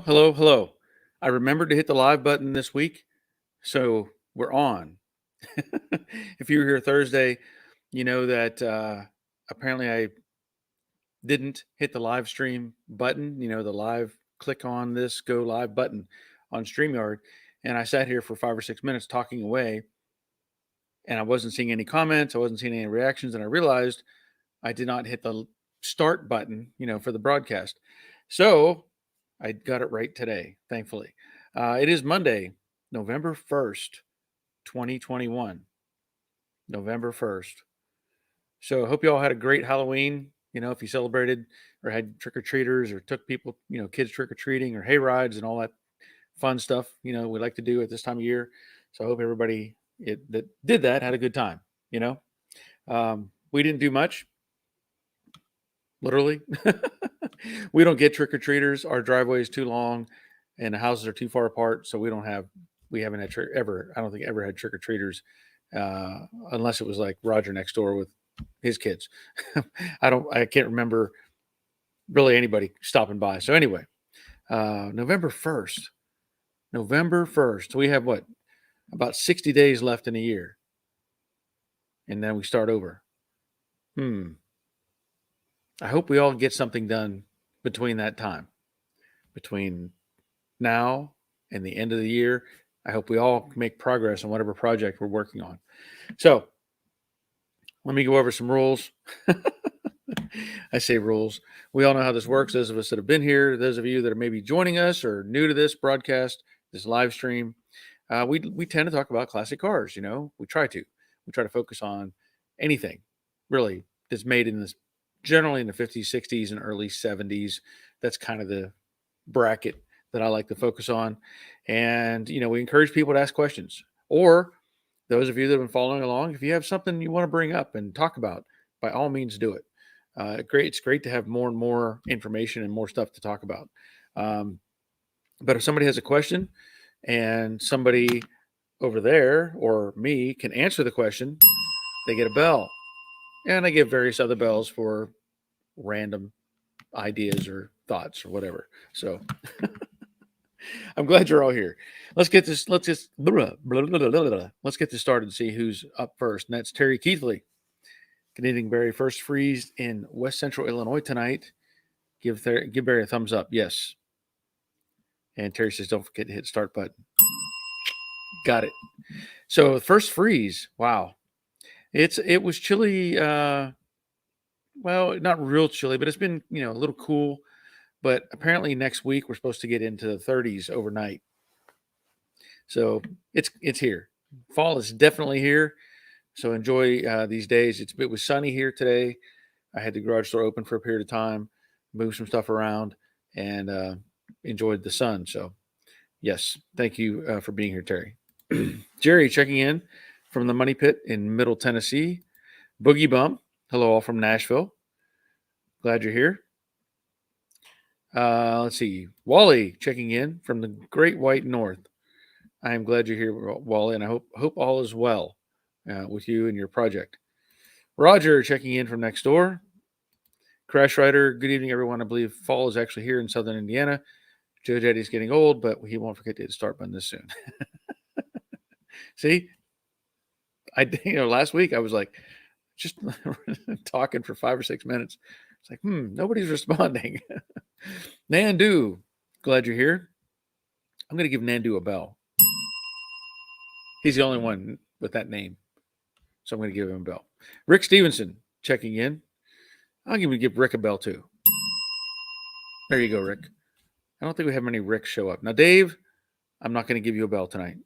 hello, hello. I remembered to hit the live button this week, so we're on. If you were here Thursday, you know that apparently I didn't hit the live stream button, the live click on this go live button on StreamYard. And I sat here for 5 or 6 minutes talking away, and I wasn't seeing any comments, I wasn't seeing any reactions, and I realized I did not hit the start button, for the broadcast. So I got it right today, thankfully. It is Monday, November 1st, 2021. November 1st. So I hope you all had a great Halloween. If you celebrated or had trick or treaters or took people, kids trick or treating or hay rides and all that fun stuff, we like to do at this time of year. So I hope everybody that did that had a good time. We didn't do much, literally. We don't get trick or treaters. Our driveway is too long and the houses are too far apart. So we haven't had I don't think ever had trick or treaters unless it was like Roger next door with his kids. I can't remember really anybody stopping by. So anyway, November 1st, we have about 60 days left in a year. And then we start over. I hope we all get something done between that time, between now and the end of the year. I hope we all make progress on whatever project we're working on. So let me go over some rules. I say rules. We all know how this works. Those of us that have been here, those of you that are maybe joining us or new to this broadcast, this live stream, we tend to talk about classic cars. We try to focus on anything really that's made in this, generally in the 50s, 60s, and early 70s. That's kind of the bracket that I like to focus on. And, we encourage people to ask questions, or those of you that have been following along, if you have something you want to bring up and talk about, by all means do it. It's great to have more and more information and more stuff to talk about. But if somebody has a question and somebody over there or me can answer the question, they get a bell. And I give various other bells for random ideas or thoughts or whatever. So I'm glad you're all here. Let's get this. Let's get this started and see who's up first. And that's Terry Keithley. Good evening, Barry. First freeze in West Central Illinois tonight. Give Barry a thumbs up. Yes. And Terry says, don't forget to hit start button. Got it. So first freeze. Wow. It was chilly. Well, not real chilly, but it's been, a little cool. But apparently next week we're supposed to get into the 30s overnight. So it's here. Fall is definitely here. So enjoy these days. It was sunny here today. I had the garage door open for a period of time, moved some stuff around, and enjoyed the sun. So yes, thank you for being here, Terry. Jerry checking in from the Money Pit in Middle Tennessee. Boogie Bum, hello all from Nashville. Glad you're here. Let's see. Wally checking in from the Great White North. I am glad you're here, Wally, and I hope all is well with you and your project. Roger checking in from next door. Crash Rider, good evening, everyone. I believe fall is actually here in southern Indiana. Joe Daddy's getting old, but he won't forget to hit the start button this soon. See, last week I was like just talking for 5 or 6 minutes. It's like, nobody's responding. Nandu, glad you're here. I'm going to give Nandu a bell. He's the only one with that name, so I'm going to give him a bell. Rick Stevenson checking in. I'll give Rick a bell too. There you go, Rick. I don't think we have many Ricks show up. Now, Dave, I'm not going to give you a bell tonight.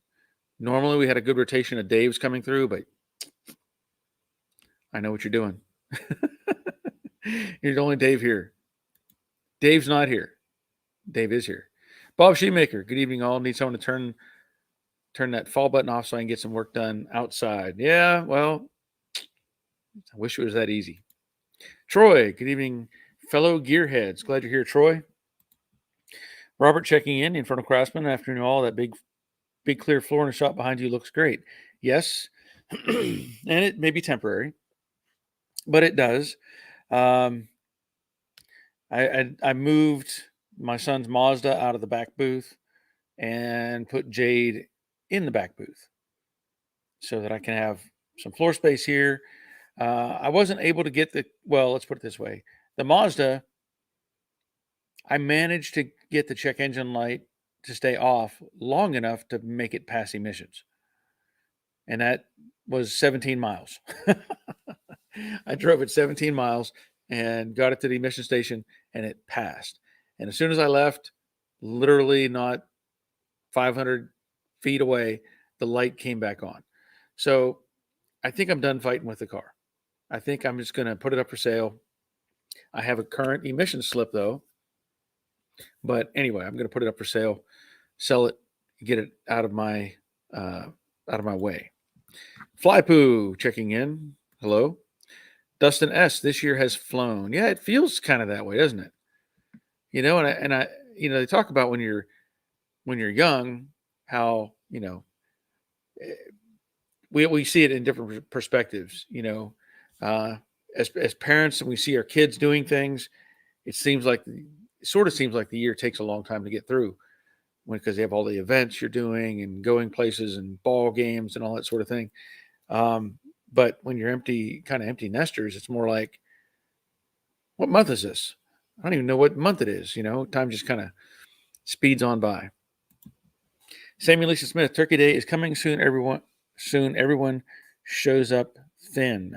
Normally, we had a good rotation of Daves coming through, but I know what you're doing. You're the only Dave here. Dave's not here. Dave is here. Bob Shoemaker, good evening all. Need someone to turn that fall button off so I can get some work done outside. Yeah, well, I wish it was that easy. Troy, good evening, fellow gearheads. Glad you're here, Troy. Robert checking in front of Craftsman. Afternoon all. That big clear floor in the shop behind you looks great. Yes, and it may be temporary, but it does. I moved my son's Mazda out of the back booth and put Jade in the back booth so that I can have some floor space here. I wasn't able to get let's put it this way. The Mazda, I managed to get the check engine light to stay off long enough to make it pass emissions. And that was 17 miles. I drove it 17 miles and got it to the emission station, and it passed. And as soon as I left, literally not 500 feet away, the light came back on. So I think I'm done fighting with the car. I think I'm just going to put it up for sale. I have a current emission slip though. But anyway, I'm going to put it up for sale, sell it, get it out of my way. Flypoo checking in. Hello. Dustin S. This year has flown. Yeah, it feels kind of that way, doesn't it? You know, and I they talk about when you're young, how, we see it in different perspectives, as parents, and we see our kids doing things, it sort of seems like the year takes a long time to get through, because they have all the events you're doing and going places and ball games and all that sort of thing. But when you're empty nesters, it's more like, what month is this? I don't even know what month it is. Time just kind of speeds on by. Samuel Lisa Smith, Turkey Day is coming soon. Everyone shows up thin.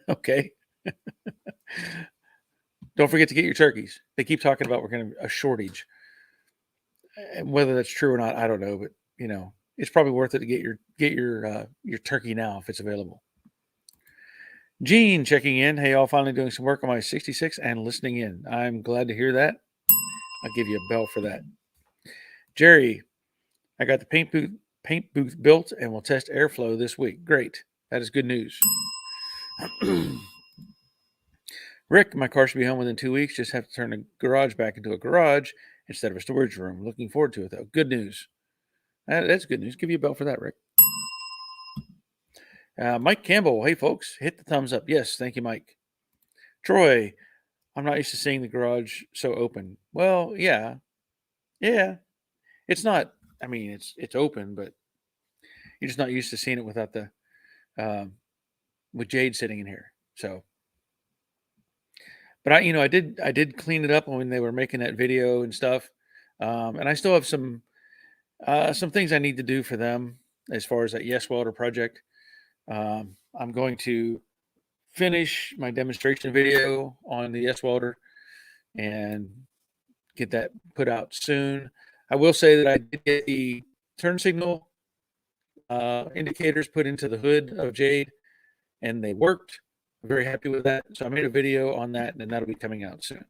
Okay. Don't forget to get your turkeys. They keep talking about we're going to a shortage. And whether that's true or not, I don't know. But it's probably worth it to get your turkey now if it's available. Gene checking in. Hey, all, finally doing some work on my 66 and listening in. I'm glad to hear that. I'll give you a bell for that. Jerry, I got the paint booth built and will test airflow this week. Great. That is good news. Rick, my car should be home within 2 weeks. Just have to turn the garage back into a garage instead of a storage room. Looking forward to it, though. Good news. That's good news. Give you a bell for that, Rick. Mike Campbell. Hey, folks. Hit the thumbs up. Yes. Thank you, Mike. Troy, I'm not used to seeing the garage so open. Well, yeah. Yeah. It's not, it's open, but you're just not used to seeing it without with Jade sitting in here. So, but I did clean it up when they were making that video and stuff. And I still have some things I need to do for them as far as that Yes Welder project. I'm going to finish my demonstration video on the Yes Welder and get that put out soon. I will say that I did get the turn signal indicators put into the hood of Jade, and they worked. I'm very happy with that. So I made a video on that, and that'll be coming out soon.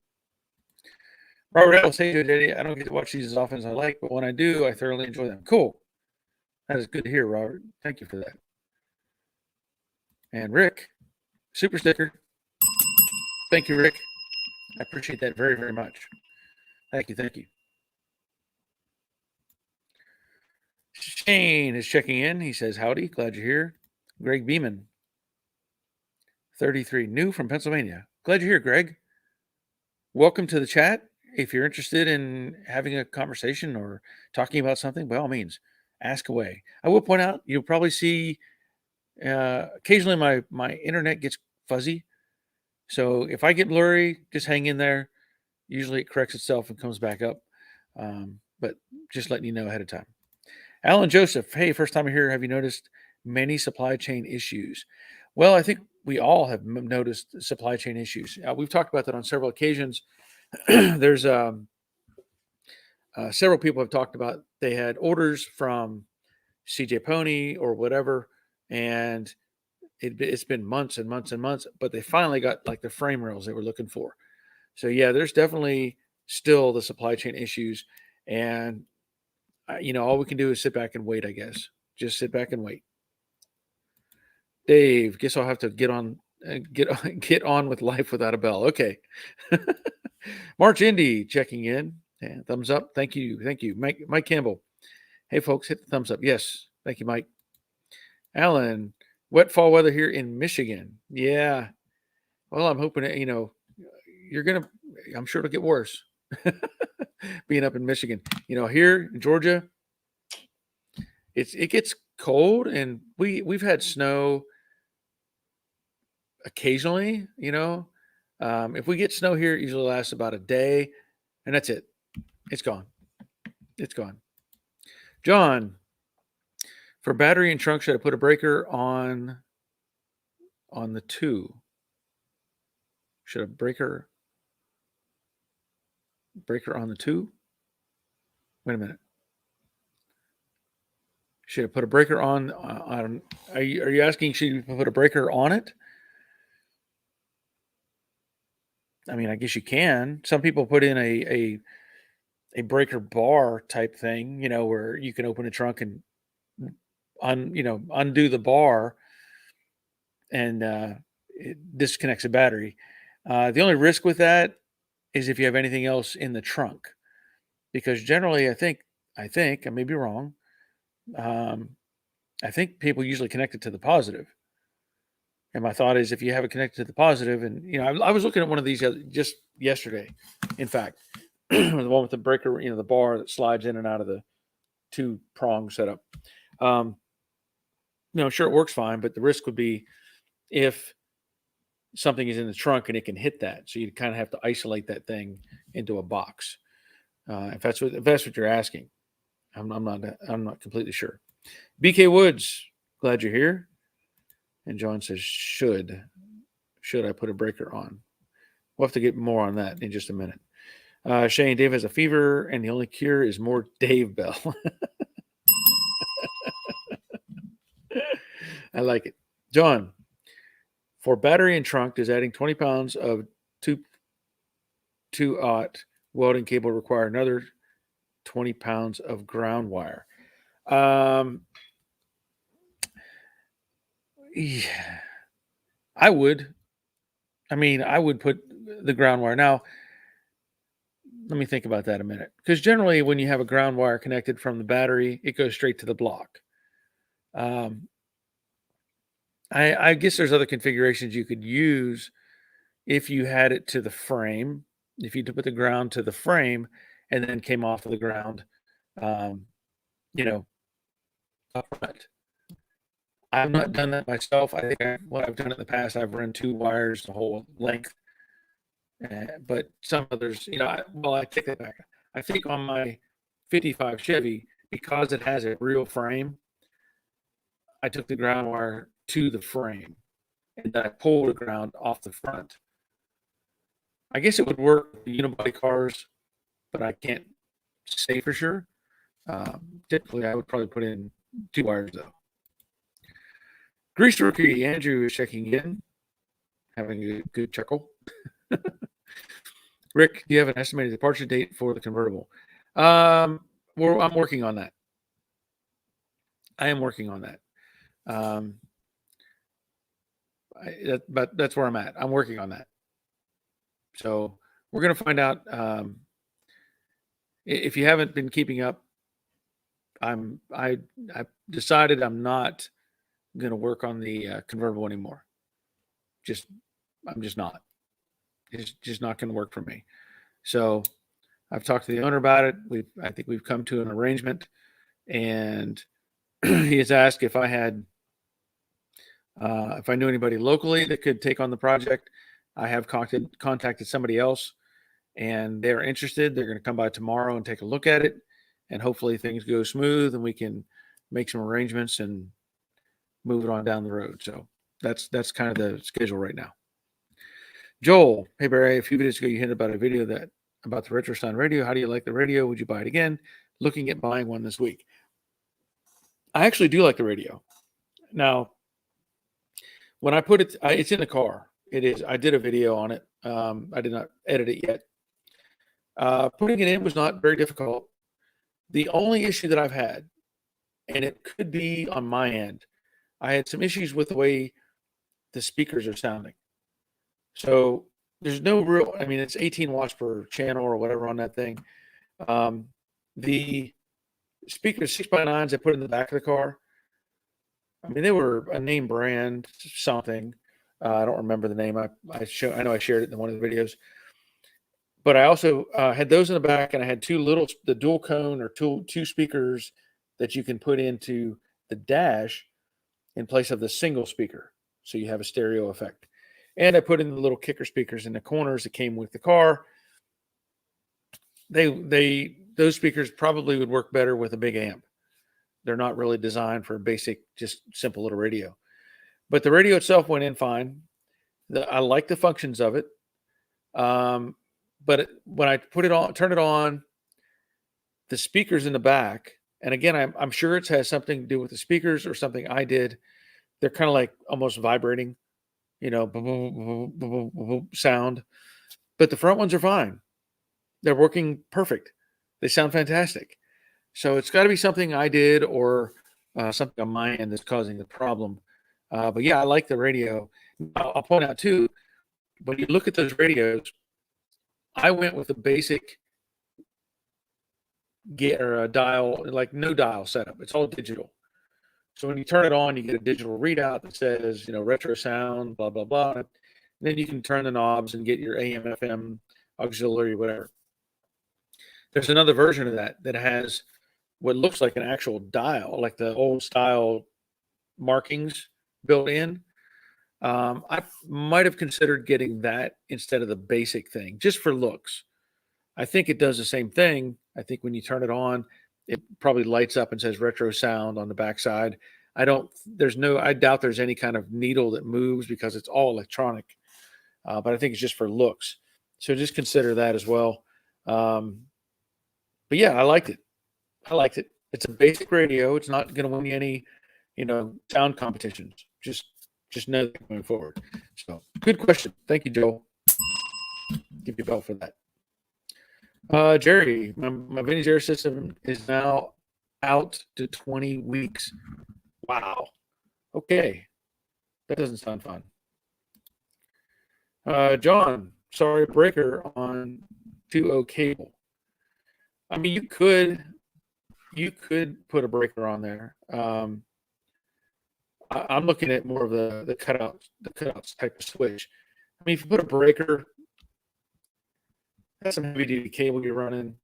Robert Ellis, hey, Jade, I don't get to watch these as often as I like, but when I do, I thoroughly enjoy them. Cool. That is good to hear, Robert. Thank you for that. And Rick, super sticker. Thank you, Rick. I appreciate that very, very much. Thank you. Shane is checking in. He says, howdy, glad you're here. Greg Beeman, 33, new from Pennsylvania. Glad you're here, Greg. Welcome to the chat. If you're interested in having a conversation or talking about something, by all means, ask away. I will point out, you'll probably see occasionally my internet gets fuzzy. So if I get blurry, just hang in there. Usually it corrects itself and comes back up. But just letting you know ahead of time. Alan Joseph, hey, first time here. Have you noticed many supply chain issues? Well, I think we all have noticed supply chain issues. We've talked about that on several occasions. There's several people have talked about they had orders from CJ Pony or whatever, and it's been months and months and months, but they finally got like the frame rails they were looking for. So yeah, there's definitely still the supply chain issues, and all we can do is sit back and wait, I guess. Just sit back and wait. Dave, guess I'll have to get on with life without a bell. Okay. March Indy checking in. And thumbs up. Thank you. Mike Campbell. Hey, folks, hit the thumbs up. Yes. Thank you, Mike. Alan, wet fall weather here in Michigan. Yeah. Well, I'm hoping, I'm sure it'll get worse. being up in Michigan. Here in Georgia, it gets cold, and we've had snow occasionally. If we get snow here, it usually lasts about a day, and that's it. It's gone. It's gone. John, for battery and trunk, should I put a breaker on the 2? Should a breaker on the 2? Wait a minute. Should I put a breaker on? Are you asking? Should you put a breaker on it? I mean, I guess you can. Some people put in a breaker bar type thing, where you can open a trunk and undo the bar, and it disconnects the battery. The only risk with that is if you have anything else in the trunk, because generally, I think I may be wrong. I think people usually connect it to the positive. And my thought is, if you have it connected to the positive, and I was looking at one of these just yesterday, in fact, the one with the breaker, the bar that slides in and out of the 2-prong setup. Sure, it works fine, but the risk would be if something is in the trunk and it can hit that. So you kind of have to isolate that thing into a box. If that's what you're asking, I'm not completely sure. BK Woods, glad you're here. And John says, should I put a breaker on? We'll have to get more on that in just a minute. Shane, Dave has a fever, and the only cure is more Dave Bell. I like it. John, for battery and trunk, does adding 20 pounds of 2-aught welding cable require another 20 pounds of ground wire? Yeah, I would. I mean, I would put the ground wire. Now, let me think about that a minute. Because generally, when you have a ground wire connected from the battery, it goes straight to the block. I guess there's other configurations you could use if you had it to the frame. If you put the ground to the frame and then came off of the ground, upright. I've not done that myself. I think what I've done in the past, I've run 2 wires the whole length. But some others, I take that back. I think on my 55 Chevy, because it has a real frame, I took the ground wire to the frame and then I pulled the ground off the front. I guess it would work with the unibody cars, but I can't say for sure. Typically, I would probably put in 2 wires though. Grease Rookie Andrew is checking in, having a good chuckle. Rick, do you have an estimated departure date for the convertible? I'm working on that. I am working on that. But that's where I'm at. I'm working on that. So we're going to find out. If you haven't been keeping up, I decided I'm not going to work on the convertible anymore. I'm just not. It's just not going to work for me. So I've talked to the owner about it. I think we've come to an arrangement, and he has asked if I knew anybody locally that could take on the project. I have contacted somebody else, and they're interested. They're going to come by tomorrow and take a look at it, and hopefully things go smooth and we can make some arrangements and move it on down the road. So that's kind of the schedule right now. Joel, hey Barry, a few videos ago you hinted about a video about the RetroSound radio. How do you like the radio? Would you buy it again? Looking at buying one this week. I actually do like the radio. Now, when I put it, it's in the car. It is. I did a video on it. I did not edit it yet. Putting it in was not very difficult. The only issue that I've had, and it could be on my end, I had some issues with the way the speakers are sounding. So there's no real, it's 18 watts per channel or whatever on that thing. The speakers, 6x9s I put in the back of the car, they were a name brand something. I don't remember the name. I know I shared it in one of the videos. But I also had those in the back, and I had the dual cone or two speakers that you can put into the dash in place of the single speaker, so you have a stereo effect. And I put in the little kicker speakers in the corners that came with the car. Those speakers probably would work better with a big amp. They're not really designed for a basic, just simple little radio. But the radio itself went in fine. I like the functions of it. But when I turn it on, the speakers in the back, and again, I'm sure it has something to do with the speakers or something I did. They're kind of like almost vibrating, boom, boom, boom, boom, boom, boom, sound. But the front ones are fine. They're working perfect. They sound fantastic. So it's got to be something I did or something on my end that's causing the problem. But yeah, I like the radio. I'll point out too, when you look at those radios, I went with the basic a dial, like no dial setup. It's all digital. So when you turn it on, you get a digital readout that says, retro sound, blah, blah, blah. And then you can turn the knobs and get your AM, FM, auxiliary, whatever. There's another version of that has what looks like an actual dial, like the old style markings built in. I might have considered getting that instead of the basic thing, just for looks. I think it does the same thing. I think when you turn it on, it probably lights up and says retro sound on the backside. I doubt there's any kind of needle that moves because it's all electronic. But I think it's just for looks. So just consider that as well. But yeah, I liked it. It's a basic radio. It's not going to win you any, sound competitions. Just know that going forward. So good question. Thank you, Joel. Give you a bell for that. Jerry, my vintage air system is now out to 20 weeks. Wow. Okay. That doesn't sound fun. John, sorry, breaker on 2.0 cable. I mean, you could put a breaker on there. I'm looking at more of the cutouts type of switch. I mean, if you put a breaker, that's some heavy duty cable you're running.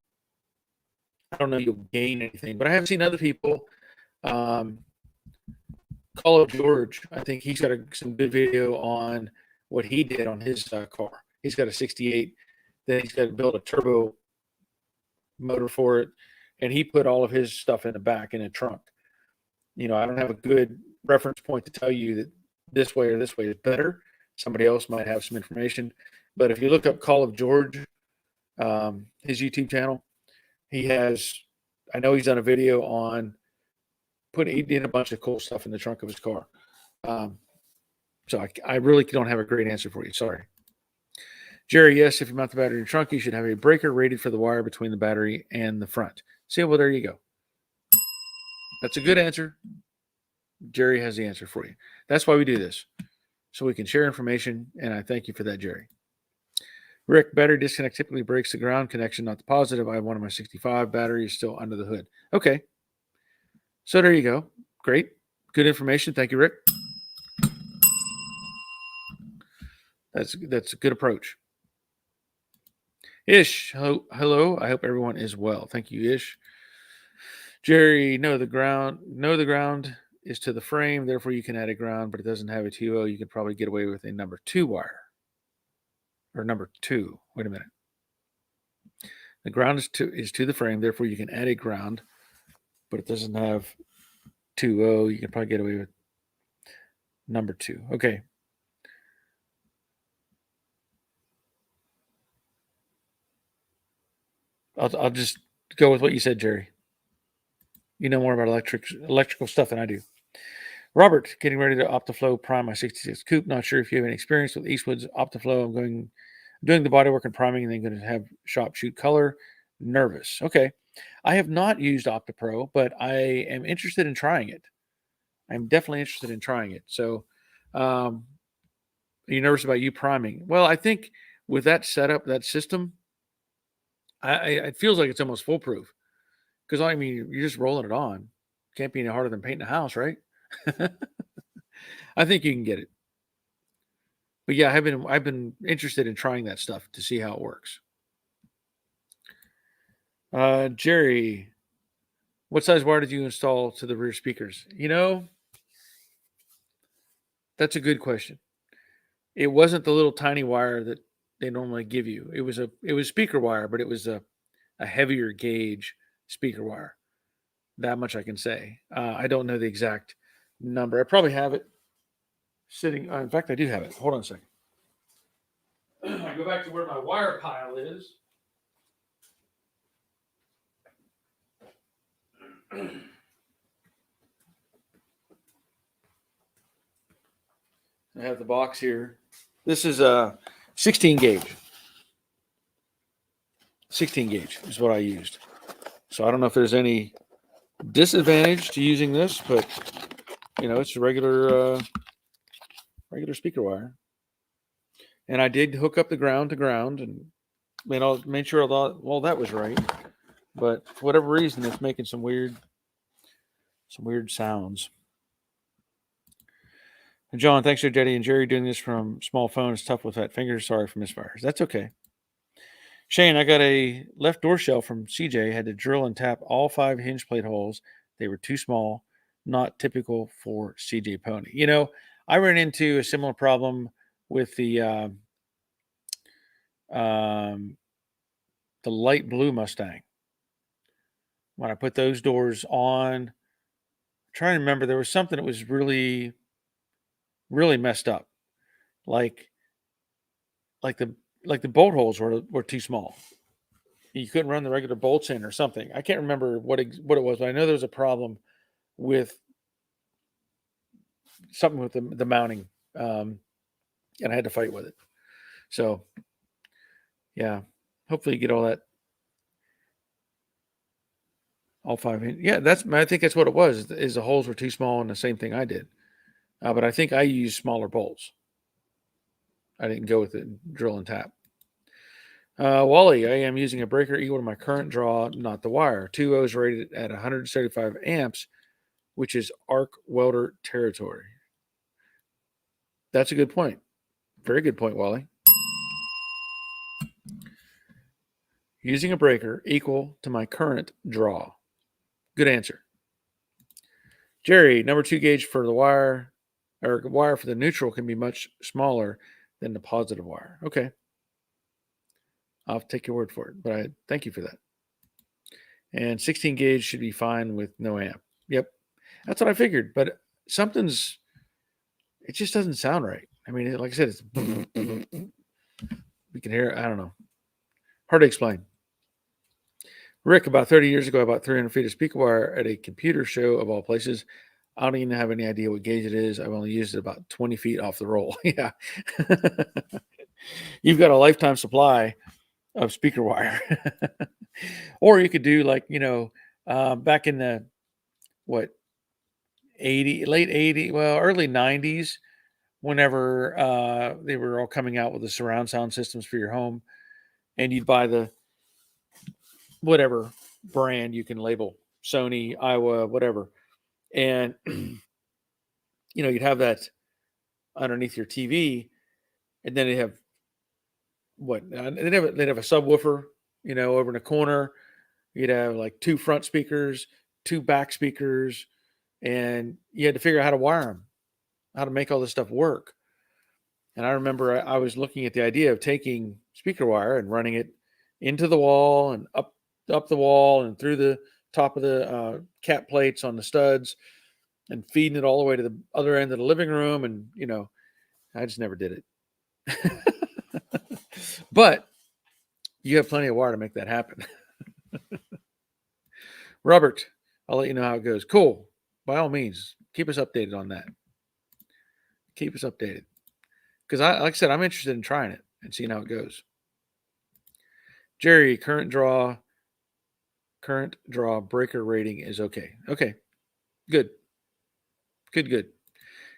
I don't know you'll gain anything, but I have seen other people. Call of George, I think he's got some good video on what he did on his car. He's got a 68, then he's got to build a turbo motor for it, and he put all of his stuff in the back in a trunk. I don't have a good reference point to tell you that this way or this way is better. Somebody else might have some information, but if you look up Call of George, his YouTube channel, I know he's done a video on he did a bunch of cool stuff in the trunk of his car. So I really don't have a great answer for you. Sorry. Jerry, yes, if you mount the battery in the trunk, you should have a breaker rated for the wire between the battery and the front. See, well, there you go. That's a good answer. Jerry has the answer for you. That's why we do this, so we can share information, and I thank you for that, Jerry. Rick, battery disconnect typically breaks the ground connection, not the positive. I have one of my 65 batteries still under the hood. Okay. So there you go. Great. Good information. Thank you, Rick. That's a good approach. Ish, hello. I hope everyone is well. Thank you, Ish. Jerry, no, the ground is to the frame. Therefore, you can add a ground, but it doesn't have a 2.0. You can probably get away with a number 2 wire. Or number 2. Wait a minute. The ground is to the frame. Therefore, you can add a ground, but it doesn't have 2.0. You can probably get away with number 2. Okay. I'll just go with what you said, Jerry. You know more about electrical stuff than I do. Robert, getting ready to Optiflow prime my 66 coupe. Not sure if you have any experience with Eastwood's Optiflow. I'm doing the bodywork and priming, and then going to have shop shoot color. Nervous. Okay. I have not used OptiPro, but I am interested in trying it. I'm definitely interested in trying it. So, are you nervous about you priming? Well, I think with that setup, that system, it feels like it's almost foolproof. Because I mean, you're just rolling it on. Can't be any harder than painting a house, right? I think you can get it. But yeah, I've been interested in trying that stuff to see how it works. Jerry, what size wire did you install to the rear speakers? That's a good question. It wasn't the little tiny wire that they normally give you. It was speaker wire, but it was a heavier gauge speaker wire. That much I can say. I don't know the exact number. I probably have it sitting. In fact, I do have it. Hold on a second. I go back to where my wire pile is. I have the box here. This is a 16 gauge. 16 gauge is what I used. So I don't know if there's any disadvantage to using this, but it's a regular speaker wire. And I did hook up the ground to ground and made sure I thought, well, that was right. But for whatever reason, it's making some weird sounds. And John, thanks to Jetty and Jerry doing this from small phone. It's tough with fat fingers. Sorry for misfires. That's okay. Shane, I got a left door shelf from CJ. Had to drill and tap all 5 hinge plate holes. They were too small, not typical for CJ Pony. I ran into a similar problem with the light blue Mustang. When I put those doors on, I'm trying to remember, there was something that was really, really messed up. Like the bolt holes were too small. You couldn't run the regular bolts in or something. I can't remember what it was, but I know there was a problem with something with the mounting, and I had to fight with it. So, yeah, hopefully you get all that. All 5 inch. Yeah, I think that's what it was. Is the holes were too small, and the same thing I did. But I think I used smaller bolts. I didn't go with the drill and tap. Wally, I am using a breaker equal to my current draw, not the wire. 2 O's rated at 175 amps, which is arc welder territory. That's a good point. Very good point, Wally. Using a breaker equal to my current draw. Good answer. Jerry, number 2 gauge for the wire, or wire for the neutral can be much smaller than the positive wire. Okay. I'll take your word for it, but I thank you for that. And 16 gauge should be fine with no amp. Yep. That's what I figured, but it just doesn't sound right. I mean, like I said, it's we can hear it. I don't know. Hard to explain. Rick, about 30 years ago, I bought 300 feet of speaker wire at a computer show of all places. I don't even have any idea what gauge it is. I've only used it about 20 feet off the roll. Yeah. You've got a lifetime supply of speaker wire. Or you could do like, back in the, what, late 80, well, early 90s, whenever they were all coming out with the surround sound systems for your home, and you'd buy the whatever brand you can label, Sony, Iowa, whatever. And, you'd have that underneath your TV, and then they'd have they'd have a subwoofer, over in the corner. You'd have like 2 front speakers, 2 back speakers, and you had to figure out how to wire them, how to make all this stuff work. And I remember I was looking at the idea of taking speaker wire and running it into the wall and up the wall and through the top of the cap plates on the studs and feeding it all the way to the other end of the living room. And, I just never did it. But you have plenty of wire to make that happen. Robert, I'll let you know how it goes. Cool. By all means, keep us updated on that. Keep us updated. Because like I said, I'm interested in trying it and seeing how it goes. Jerry, current draw breaker rating is okay. Okay. Good.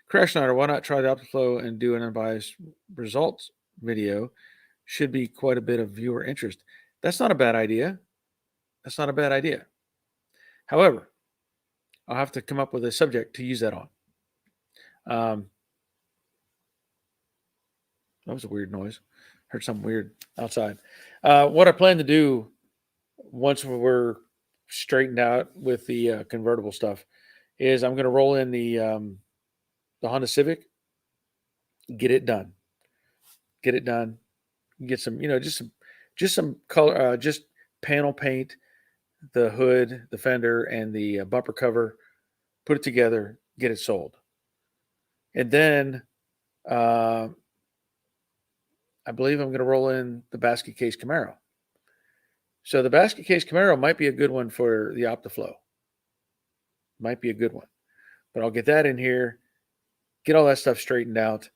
Crash Snyder, why not try the OptiFlow and do an unbiased results video? Should be quite a bit of viewer interest. That's not a bad idea. However, I'll have to come up with a subject to use that on. That was a weird noise. Heard something weird outside. What I plan to do once we're straightened out with the convertible stuff, is I'm going to roll in the Honda Civic, get it done, get some, just some color, just panel paint, the hood, the fender, and the bumper cover, put it together, get it sold. And then I believe I'm going to roll in the basket case Camaro. So the basket case Camaro might be a good one for the OptiFlow. Might be a good one. But I'll get that in here, get all that stuff straightened out,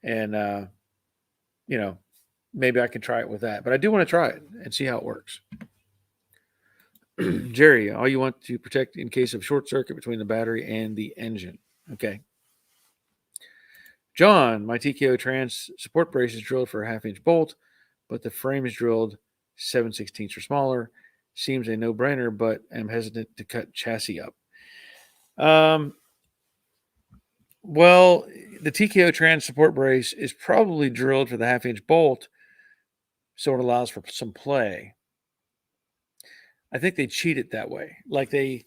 and maybe I can try it with that. But I do want to try it and see how it works. Jerry, all you want to protect in case of short circuit between the battery and the engine. Okay. John, my TKO trans support brace is drilled for a 1/2-inch bolt, but the frame is drilled 7/16 or smaller. Seems a no-brainer, but I'm hesitant to cut chassis up. Well, the TKO trans support brace is probably drilled for the 1/2-inch bolt, so it allows for some play. I think they cheat it that way. Like they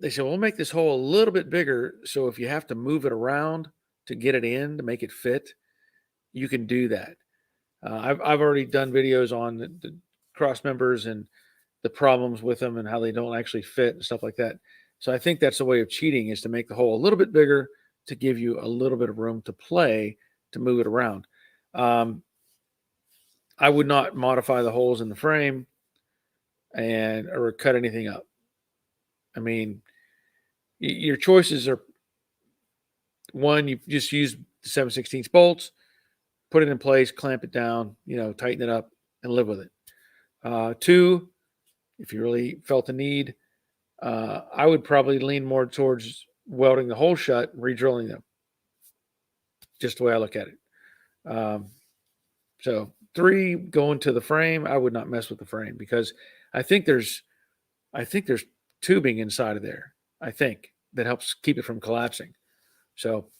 say, we'll make this hole a little bit bigger, so if you have to move it around to get it in to make it fit, you can do that. I've already done videos on the cross members and the problems with them and how they don't actually fit and stuff like that. So I think that's a way of cheating, is to make the hole a little bit bigger to give you a little bit of room to play to move it around. I would not modify the holes in the frame or cut anything up. I mean, your choices are: one, you just use the 7/16 bolts, put it in place, clamp it down, tighten it up, and live with it. Two, if you really felt the need, I would probably lean more towards welding the hole shut and re-drilling them. Just the way I look at it. So 3, going to the frame, I would not mess with the frame, because I think there's tubing inside of there, I think, that helps keep it from collapsing. So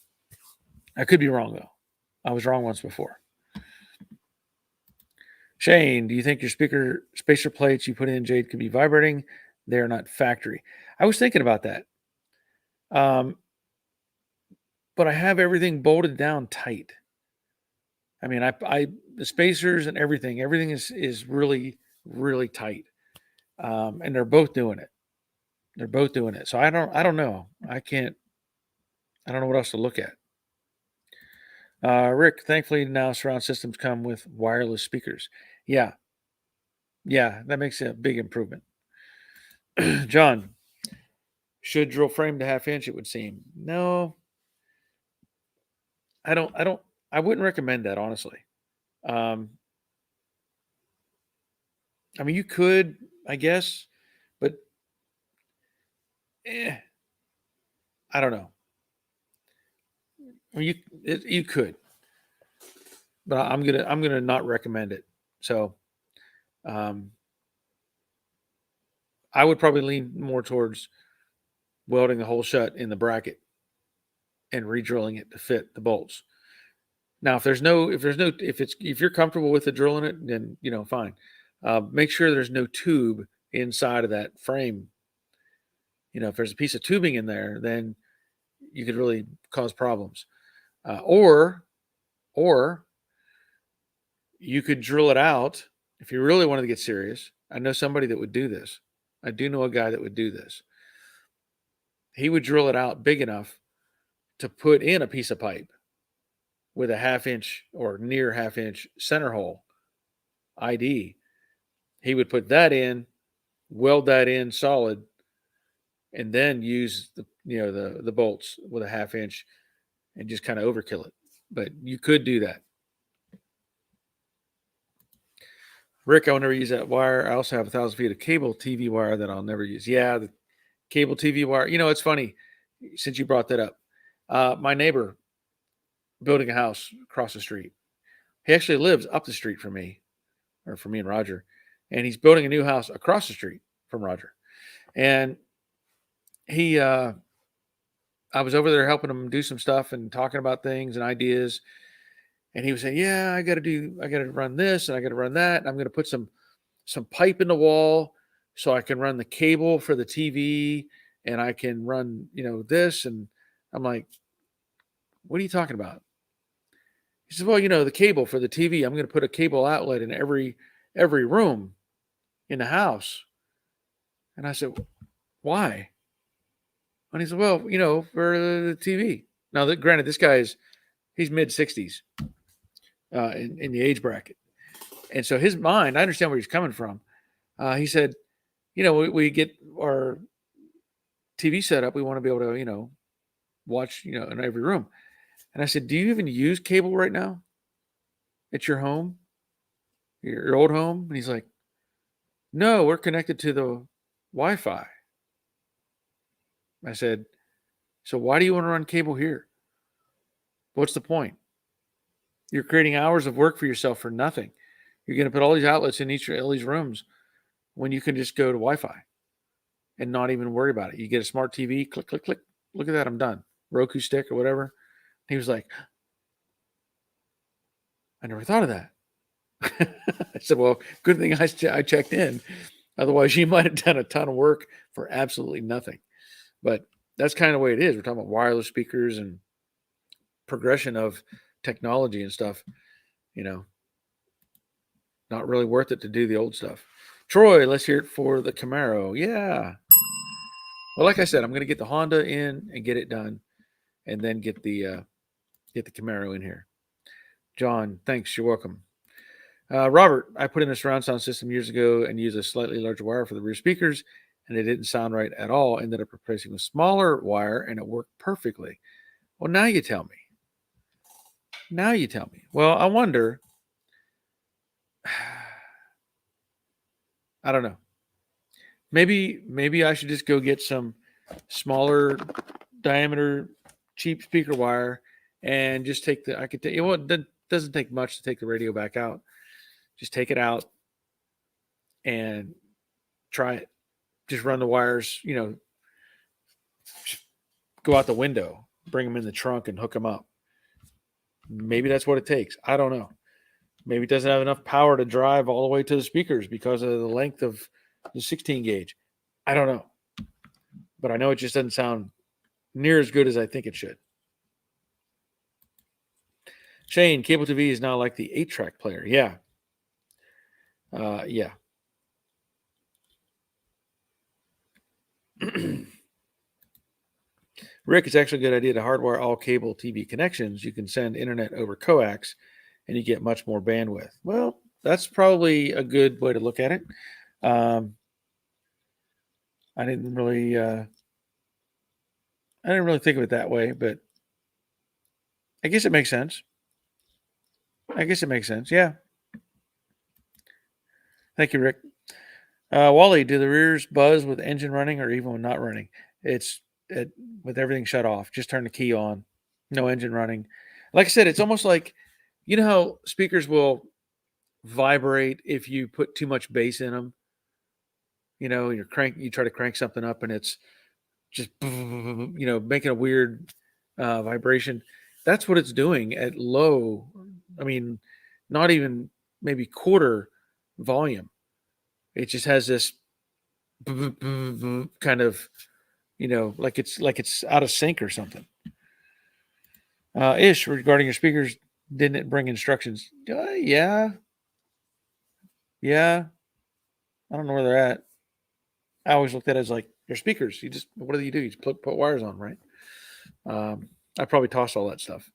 I could be wrong, though. I was wrong once before. Shane, do you think your spacer plates you put in, Jade, could be vibrating? They're not factory. I was thinking about that. But I have everything bolted down tight. I mean, the spacers and everything is really, really tight. And they're both doing it. So I don't know. I don't know what else to look at. Rick, thankfully now surround systems come with wireless speakers. Yeah, that makes a big improvement. John, should drill frame to 1/2-inch, it would seem. No, I wouldn't recommend that, honestly. I mean, you could, I guess, but I don't know. I mean, you could, but I'm gonna not recommend it. So, I would probably lean more towards welding the hole shut in the bracket and re-drilling it to fit the bolts. Now, if you're comfortable with the drilling it, then fine. Make sure there's no tube inside of that frame. If there's a piece of tubing in there, then you could really cause problems. Or you could drill it out if you really wanted to get serious. I know somebody that would do this. I do know a guy that would do this. He would drill it out big enough to put in a piece of pipe with a 1/2-inch or near 1/2-inch center hole ID. He would put that in, weld that in solid, and then use the bolts with a 1/2-inch and just kind of overkill it. But you could do that. Rick, I'll never use that wire. I also have 1,000 feet of cable TV wire that I'll never use. Yeah, the cable TV wire. It's funny, since you brought that up. My neighbor building a house across the street. He actually lives up the street from me, or from me and Roger, and he's building a new house across the street from Roger. And I was over there helping him do some stuff and talking about things and ideas. And he was saying, yeah, I got to run this and I got to run that. And I'm going to put some pipe in the wall so I can run the cable for the TV and I can run, this. And I'm like, what are you talking about? He says, well, the cable for the TV, I'm going to put a cable outlet in every room in the house. And I said, why? And he said, well, for the TV. Now, granted, this guy he's mid 60s in the age bracket. And so his mind, I understand where he's coming from. He said, we get our TV set up. We want to be able to, watch, in every room. And I said, do you even use cable right now at your home, your old home? And he's like, no, we're connected to the Wi-Fi. I said, so why do you want to run cable here? What's the point? You're creating hours of work for yourself for nothing. You're going to put all these outlets in all these rooms when you can just go to Wi-Fi and not even worry about it. You get a smart TV, click, click, click. Look at that, I'm done. Roku stick or whatever. He was like, I never thought of that. I said, well, good thing I checked in. Otherwise, you might have done a ton of work for absolutely nothing. But that's kind of the way it is. We're talking about wireless speakers and progression of technology and stuff, not really worth it to do the old stuff. Troy, let's hear it for the Camaro. Yeah. Well, like I said, I'm going to get the Honda in and get it done, and then get the Camaro in here. John, thanks. You're welcome. Robert, I put in a surround sound system years ago and used a slightly larger wire for the rear speakers, and it didn't sound right at all. Ended up replacing a smaller wire, and it worked perfectly. Well, now you tell me. Well, I wonder. I don't know. Maybe I should just go get some smaller diameter, cheap speaker wire, and just take I could take. Well, it doesn't take much to take the radio back out. Just take it out and try it. Just run the wires, go out the window, bring them in the trunk and hook them up. Maybe that's what it takes. I don't know. Maybe it doesn't have enough power to drive all the way to the speakers because of the length of the 16 gauge. I don't know. But I know it just doesn't sound near as good as I think it should. Shane, cable TV is now like the 8-track player. Yeah. Yeah. Rick, it's actually a good idea to hardwire all cable TV connections. You can send internet over coax and you get much more bandwidth. Well, that's probably a good way to look at it. I didn't really think of it that way, but I guess it makes sense. Yeah. Thank you, Rick. Wally, do the rears buzz with engine running or even when not running? It's with everything shut off. Just turn the key on. No engine running. Like I said, it's almost like, how speakers will vibrate if you put too much bass in them. You try to crank something up and it's just, making a weird vibration. That's what it's doing at low. I mean, not even maybe quarter volume. It just has this kind of, like it's out of sync or something. Ish, regarding your speakers, didn't it bring instructions? Yeah. I don't know where they're at. I always looked at it as like your speakers. What do you do? You just put wires on, right? I probably tossed all that stuff.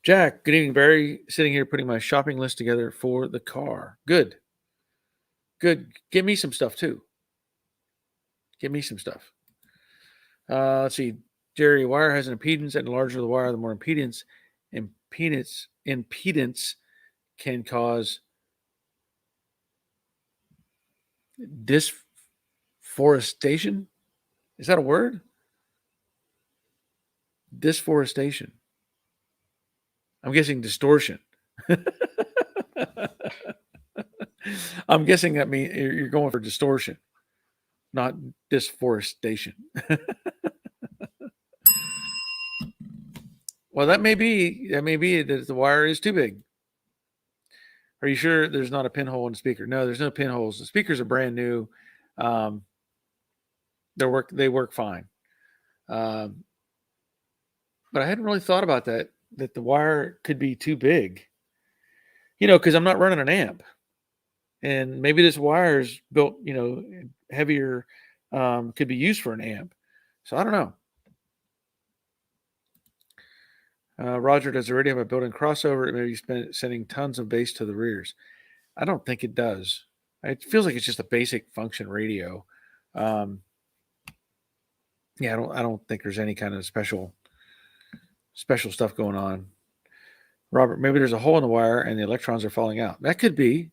Jack, good evening, Barry. Sitting here putting my shopping list together for the car. Good. Give me some stuff too. Let's see. Jerry, wire has an impedance, and the larger the wire, the more impedance can cause disforestation. Is that a word? Disforestation. I'm guessing distortion. I'm guessing that means you're going for distortion, not disforestation. Well, that may be that the wire is too big. Are you sure there's not a pinhole in the speaker? No, there's no pinholes. The speakers are brand new. They work fine. But I hadn't really thought about that the wire could be too big. Because I'm not running an amp. And maybe this wire is built, heavier, could be used for an amp. So I don't know. Roger, does the radio have a built-in crossover? It may be sending tons of bass to the rears. I don't think it does. It feels like it's just a basic function radio. I don't think there's any kind of special stuff going on. Robert, maybe there's a hole in the wire and the electrons are falling out. That could be.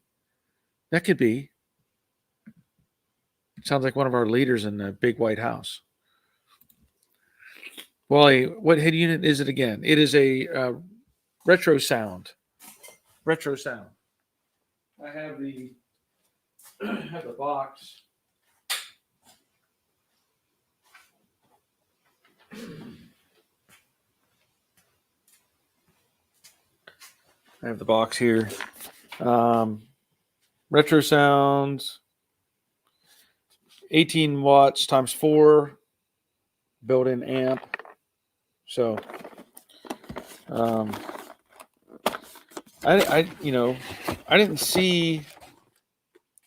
It sounds like one of our leaders in the big white house. Wally, what head unit is it again? It is a retro sound. Retro sound. I have the box. I have the box here. Retro sounds. 18 watts times 4 built-in amp. So, I didn't see,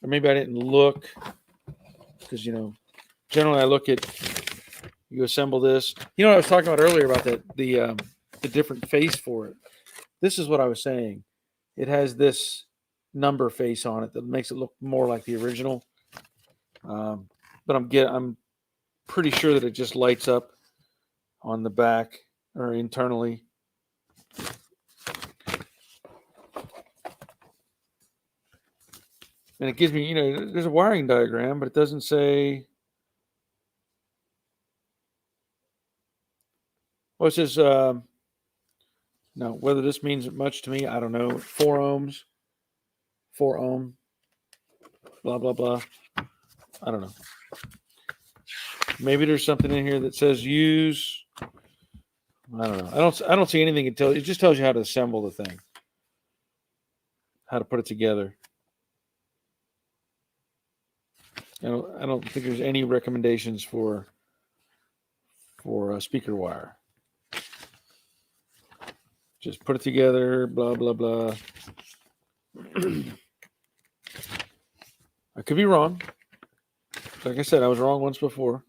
or maybe I didn't look, because generally I look at, you assemble this. I was talking about earlier about the different face for it. This is what I was saying. It has this number face on it that makes it look more like the original. But I'm pretty sure that it just lights up on the back or internally. And it gives me, there's a wiring diagram, but it doesn't say. Well, it says, no, whether this means much to me, I don't know. 4 ohms, 4 ohm, blah, blah, blah. I don't know. Maybe there's something in here that says use. I don't know. I don't see anything. It just tells you how to assemble the thing, how to put it together. I don't think there's any recommendations for a speaker wire. Just put it together, blah, blah, blah. I could be wrong. Like I said, I was wrong once before.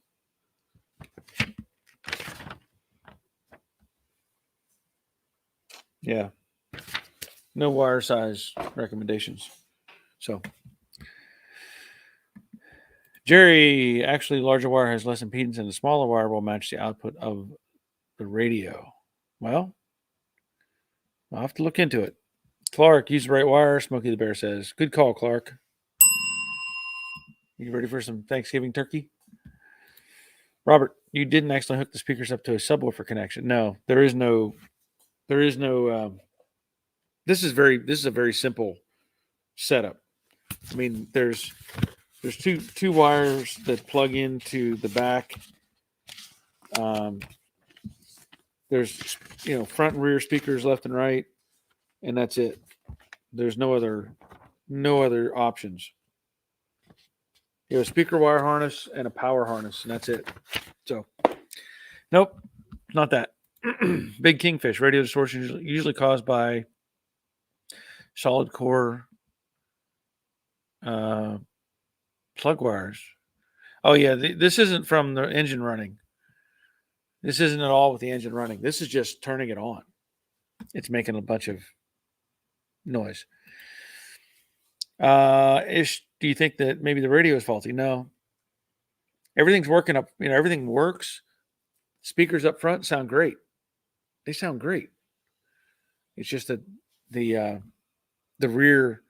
Yeah. No wire size recommendations. So, Jerry, actually, larger wire has less impedance and the smaller wire will match the output of the radio. Well, I'll have to look into it. Clark, use the right wire. Smokey the Bear says, good call, Clark. You ready for some Thanksgiving turkey? Robert, you didn't actually hook the speakers up to a subwoofer connection. No, there is no. This is a very simple setup. I mean, there's two wires that plug into the back. There's front and rear speakers left and right, and that's it. There's no other options. You have a speaker wire harness and a power harness, and that's it. So, nope, not that. Big Kingfish, radio distortion usually caused by solid core plug wires. Oh, yeah, this isn't from the engine running. This isn't at all with the engine running. This is just turning it on. It's making a bunch of noise. Do you think that maybe the radio is faulty? No. Everything's working up. Everything works. Speakers up front sound great. They sound great. It's just that the rear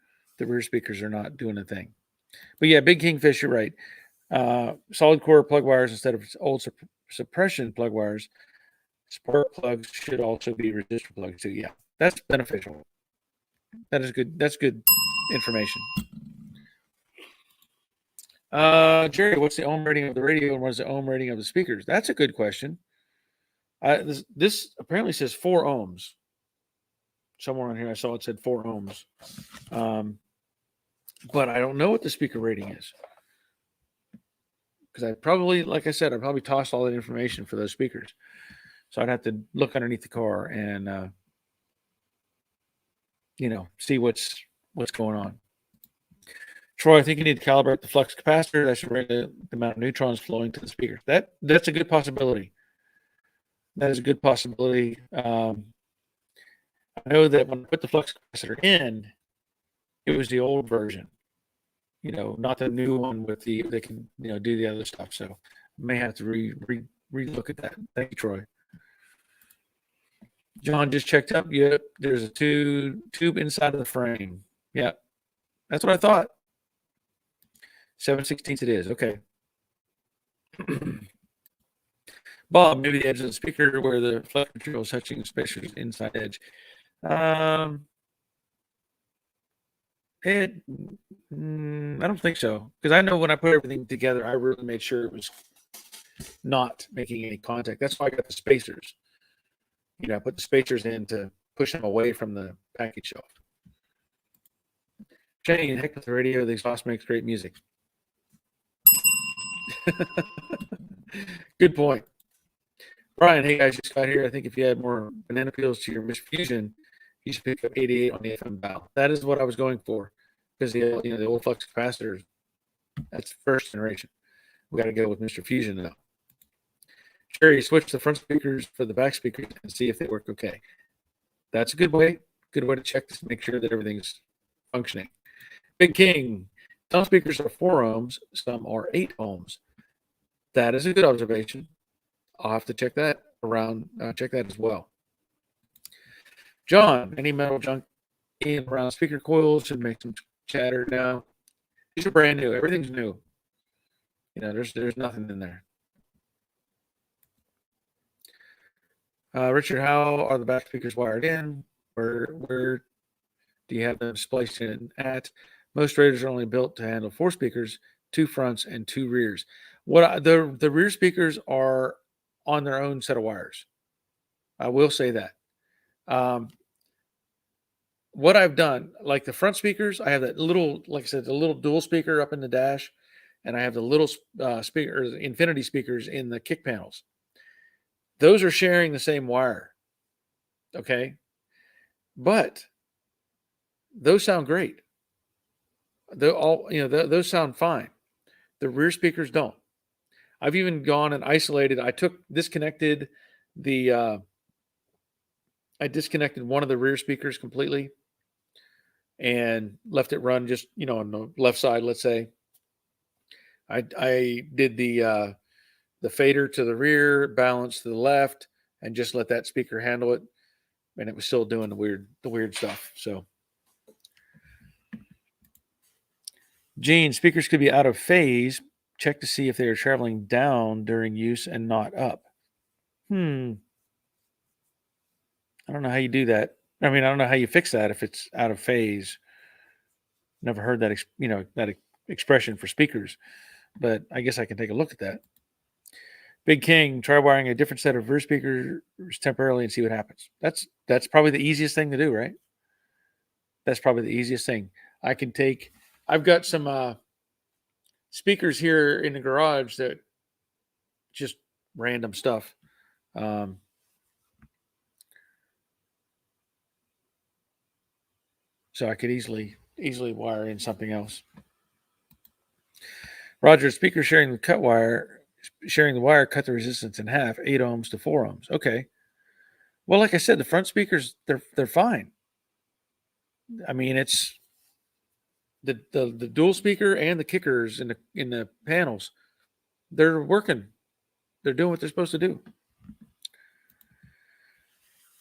speakers are not doing a thing. But yeah, Big Kingfish, you're right. Solid core plug wires instead of old suppression plug wires. Spark plugs should also be resistor plugs too. Yeah, that's beneficial. That is good. That's good information. Jerry, what's the ohm rating of the radio and what is the ohm rating of the speakers? That's a good question. This apparently says 4 ohms. Somewhere on here I saw it said 4 ohms. But I don't know what the speaker rating is. Because I probably, like I said, I probably tossed all that information for those speakers. So I'd have to look underneath the car and see what's going on. Troy, I think you need to calibrate the flux capacitor. That should regulate the amount of neutrons flowing to the speaker. That's a good possibility. That is a good possibility. I know that when I put the flux capacitor in, it was the old version. Not the new one with they can do the other stuff. So I may have to re-look at that. Thank you, Troy. John just checked up. Yep, there's a tube inside of the frame. Yeah, that's what I thought. 7/16 it is. Okay. Bob, maybe the edge of the speaker where the flex material is touching, especially inside edge. I don't think so, because I know when I put everything together, I really made sure it was not making any contact. That's why I got the spacers. I put the spacers in to push them away from the package shelf. Shane, heck with the radio, the exhaust makes great music. Good point. Brian, hey guys, just got here. I think if you had more banana peels to your Mr. Fusion, you should pick up 88 on the FM dial. That is what I was going for, because the old flux capacitors, that's first generation. We got to go with Mr. Fusion now. Sherry, switch the front speakers for the back speakers and see if they work okay. That's a good way to check to make sure that everything's functioning. Big King, some speakers are 4 ohms, some are 8 ohms. That is a good observation. I'll have to check that as well. John, any metal junk in around speaker coils should make some chatter now. These are brand new. Everything's new. There's nothing in there. Richard, how are the back speakers wired in? Where do you have them spliced in at? Most radios are only built to handle 4 speakers, 2 fronts, and 2 rears. The rear speakers are on their own set of wires. I will say that. What I've done, like the front speakers, I have that little, like I said, the little dual speaker up in the dash, and I have the little speakers, infinity speakers in the kick panels. Those are sharing the same wire. Okay. But those sound great. Those sound fine. The rear speakers don't. I've even gone and isolated. I disconnected one of the rear speakers completely and left it run just, on the left side, let's say. I did the fader to the rear, balance to the left, and just let that speaker handle it. And it was still doing the weird stuff. So, Gene, speakers could be out of phase. Check to see if they are traveling down during use and not up. I don't know how you do that. I mean, I don't know how you fix that if it's out of phase. Never heard that, that expression for speakers, but I guess I can take a look at that. Big King, try wiring a different set of rear speakers temporarily and see what happens. That's probably the easiest thing to do, right? That's probably the easiest thing. I've got some speakers here in the garage that just random stuff. So I could easily wire in something else. Roger, speaker sharing the wire cut the resistance in half, 8 ohms to 4 ohms. Okay. Well, like I said, the front speakers, they're fine. I mean, it's the dual speaker and the kickers in the panels. They're working. They're doing what they're supposed to do.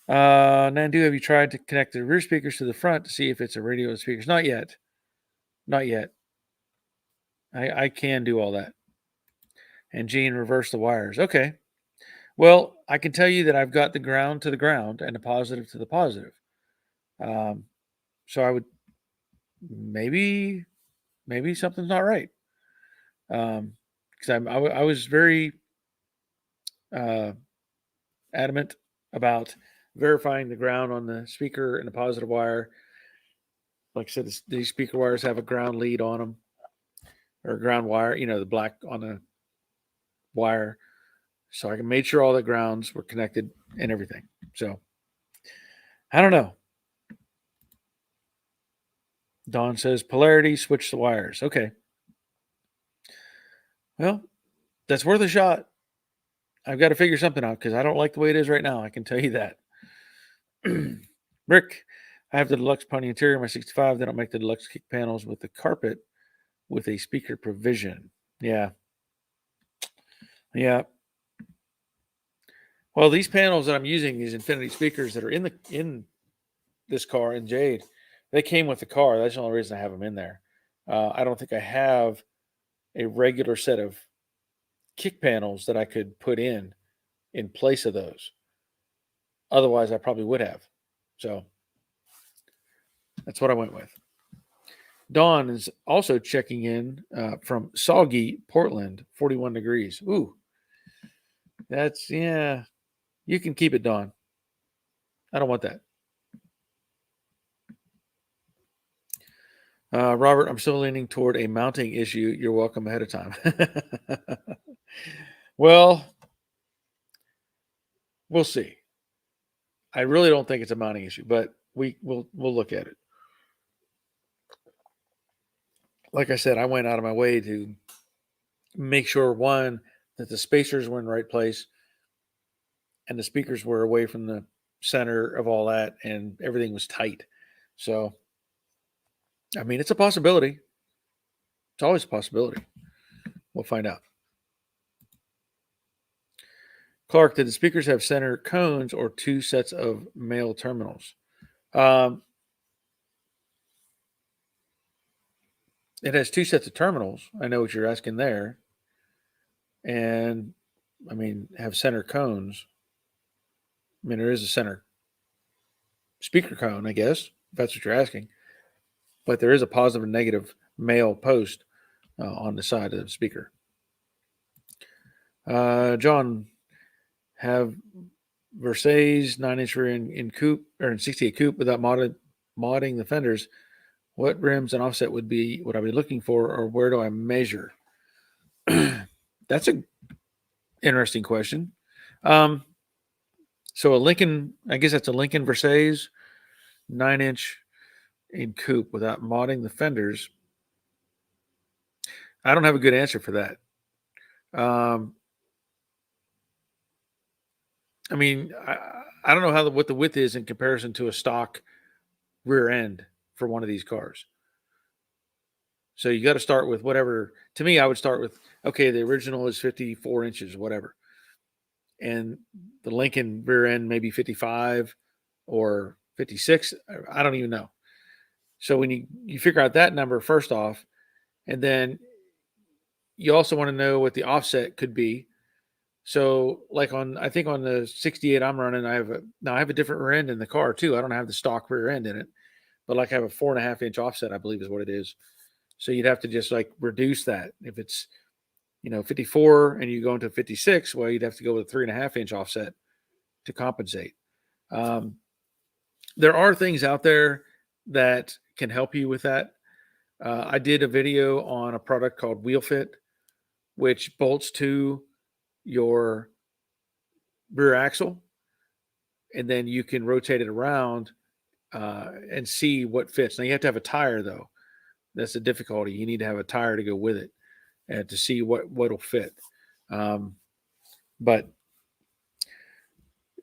Nandu, have you tried to connect the rear speakers to the front to see if it's a radio speakers? Not yet. I can do all that. And Gene, reverse the wires. Okay. Well, I can tell you that I've got the ground to the ground and the positive to the positive. So I would maybe something's not right. Because I was very adamant about verifying the ground on the speaker and the positive wire. Like I said, these speaker wires have a ground lead on them, or ground wire, the black on the wire. So I made sure all the grounds were connected and everything. So I don't know. Don says polarity, switch the wires. Okay. Well, that's worth a shot. I've got to figure something out because I don't like the way it is right now. I can tell you that. Rick, I have the deluxe pony interior in my 65. They don't make the deluxe kick panels with the carpet with a speaker provision. Yeah. Yeah. Well, these panels that I'm using, these Infinity speakers that are in this car in Jade, they came with the car. That's the only reason I have them in there. I don't think I have a regular set of kick panels that I could put in place of those. Otherwise, I probably would have. So that's what I went with. Dawn is also checking in from Soggy, Portland, 41 degrees. Ooh, that's, yeah, you can keep it, Dawn. I don't want that. Robert, I'm still leaning toward a mounting issue. You're welcome ahead of time. Well, we'll see. I really don't think it's a mounting issue, but we'll look at it. Like I said, I went out of my way to make sure, one, that the spacers were in the right place and the speakers were away from the center of all that and everything was tight. So, I mean, it's a possibility. It's always a possibility. We'll find out. Clark, did the speakers have center cones or two sets of male terminals? It has two sets of terminals. I know what you're asking there. And, I mean, have center cones. I mean, there is a center speaker cone, I guess, if that's what you're asking. But there is a positive and negative male post on the side of the speaker. John, have Versailles 9-inch rear in coupe or in 68 coupe without modding the fenders. What rims and offset would I be looking for, or where do I measure? That's an interesting question. So a Lincoln, I guess that's a Lincoln Versailles 9-inch in coupe without modding the fenders. I don't have a good answer for that. I mean, I don't know what the width is in comparison to a stock rear end for one of these cars. So you got to start with whatever. To me, I would start with, okay, the original is 54 inches, whatever. And the Lincoln rear end maybe 55 or 56. I don't even know. So when you figure out that number first off, and then you also want to know what the offset could be. So like I think on the 68 I'm running, I have a different rear end in the car too. I don't have the stock rear end in it, but like I have a 4.5 inch offset, I believe is what it is. So you'd have to just like reduce that. If it's, 54 and you go into 56, well, you'd have to go with a 3.5 inch offset to compensate. There are things out there that can help you with that. I did a video on a product called WheelFit, which bolts to your rear axle, and then you can rotate it around and see what fits. Now you have to have a tire though. That's the difficulty. You need to have a tire to go with it and to see what'll fit. But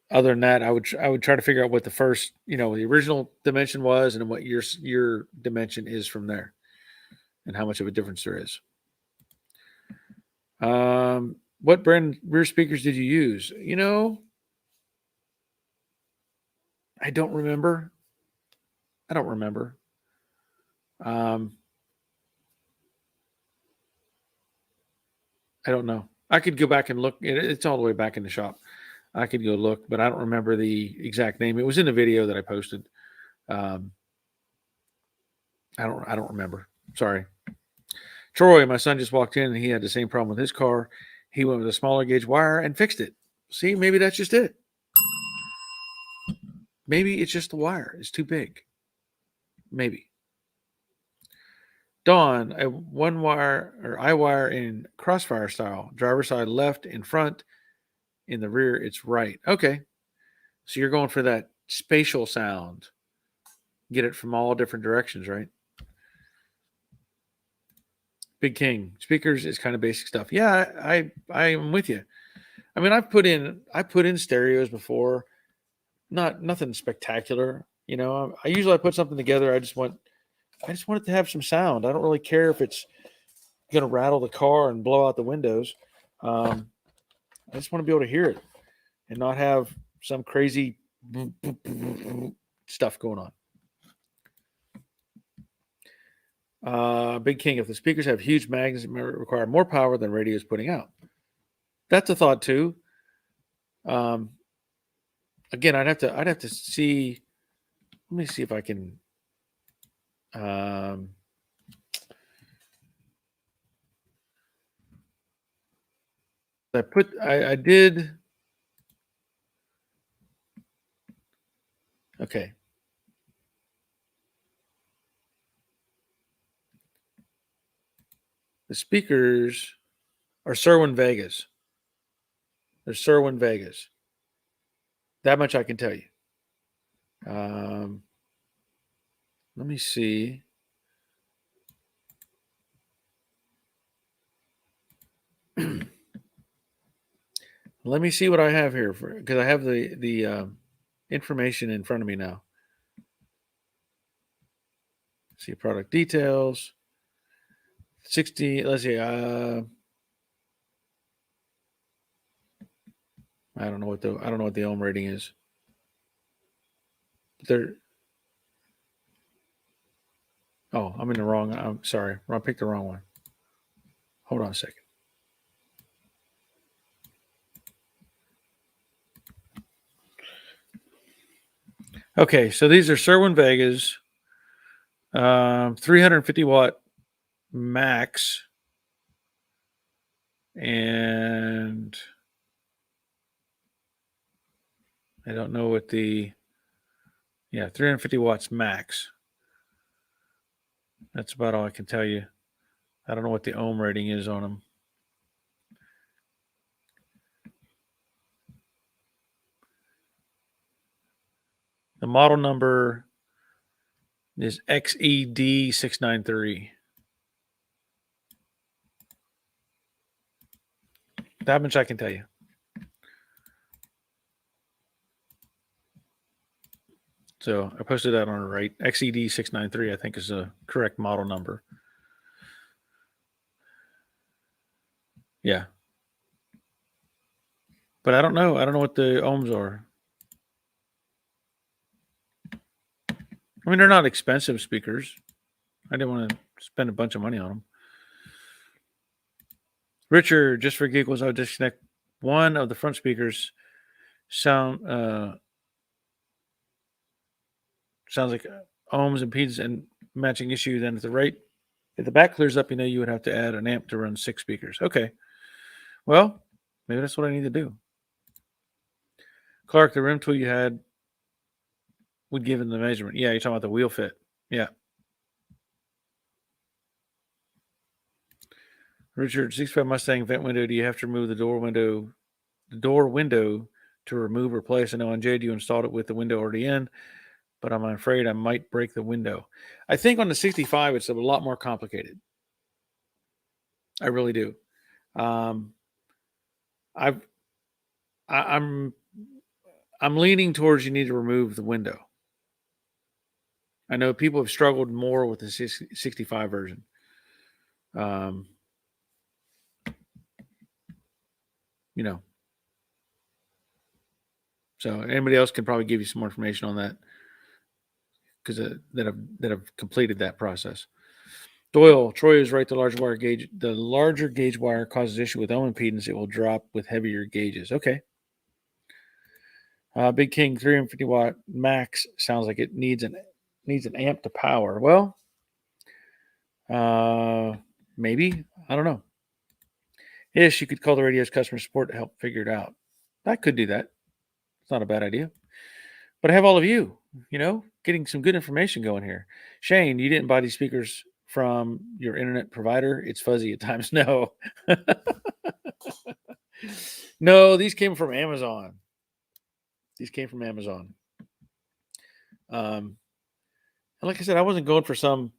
other than that, I would try to figure out what the first, the original dimension was, and what your dimension is from there, and how much of a difference there is. What brand rear speakers did you use? I don't remember. I don't know. I could go back and look. It's all the way back in the shop. I could go look, but I don't remember the exact name. It was in the video that I posted. I don't remember. Sorry. Troy, my son just walked in and he had the same problem with his car. He went with a smaller gauge wire and fixed it. See, maybe that's just it. Maybe it's just the wire. It's too big. Maybe. Dawn, a one wire or I wire in crossfire style. Driver side left in front. In the rear, it's right. Okay. So you're going for that spatial sound. Get it from all different directions, right? Big King. Speakers is kind of basic stuff. Yeah, I am with you. I mean, I put in stereos before. Nothing spectacular. I usually put something together. I just want it to have some sound. I don't really care if it's going to rattle the car and blow out the windows. I just want to be able to hear it and not have some crazy stuff going on. Big King, if the speakers have huge magnets, it may require more power than radio is putting out. That's a thought too. Again, I'd have to see. Let me see if I can. I did. Okay. The speakers are Cerwin Vegas. They're Cerwin Vegas. That much I can tell you. Let me see. Let me see what I have here because I have the information in front of me now. See product details. 60. Let's see. I don't know what the ohm rating is. I'm in the wrong. I'm sorry. I picked the wrong one. Hold on a second. Okay, so these are Cerwin Vegas, 350 watt max, and I don't know what 350 watts max. That's about all I can tell you. I don't know what the ohm rating is on them. The model number is XED693. That much I can tell you. So I posted that on the right. XED693, I think, is the correct model number. Yeah. But I don't know. I don't know what the ohms are. I mean, they're not expensive speakers. I didn't want to spend a bunch of money on them. Richard, just for giggles, I'll disconnect one of the front speakers. Sounds like ohms, impedance, and matching issue. Then if the back clears up, you would have to add an amp to run 6 speakers. Okay. Well, maybe that's what I need to do. Clark, the rim tool you had would give him the measurement. Yeah, you're talking about the wheel fit. Yeah. Richard, 65 Mustang vent window. Do you have to remove the door window to remove or replace? I know on Jade you installed it with the window already in, but I'm afraid I might break the window. I think on the 65 it's a lot more complicated. I really do. I'm leaning towards you need to remove the window. I know people have struggled more with the 65 version. So anybody else can probably give you some more information on that because that have completed that process. Doyle, Troy is right. The larger gauge wire causes issue with ohm impedance. It will drop with heavier gauges. Okay. Big King 350 watt max sounds like it needs an amp to power. Well, maybe, I don't know. Yes, you could call the radio's customer support to help figure it out. I could do that. It's not a bad idea. But I have all of you, getting some good information going here. Shane, you didn't buy these speakers from your internet provider. It's fuzzy at times. No. No, these came from Amazon. And like I said, I wasn't going for some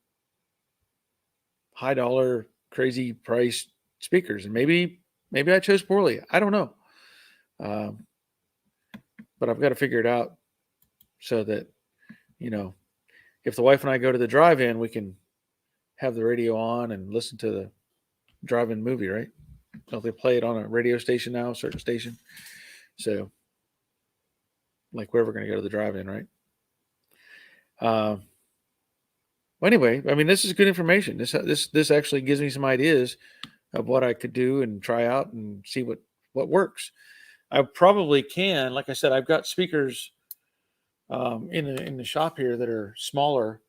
high dollar, crazy price speakers. And maybe I chose poorly. I don't know. But I've got to figure it out so that, if the wife and I go to the drive-in, we can have the radio on and listen to the drive-in movie, right? Don't they play it on a radio station now, a certain station? So, like, where we're going to go to the drive-in, right? Well, anyway, I mean, this is good information. This actually gives me some ideas of what I could do and try out and see what works. I probably can, like I said, I've got speakers in the shop here that are smaller,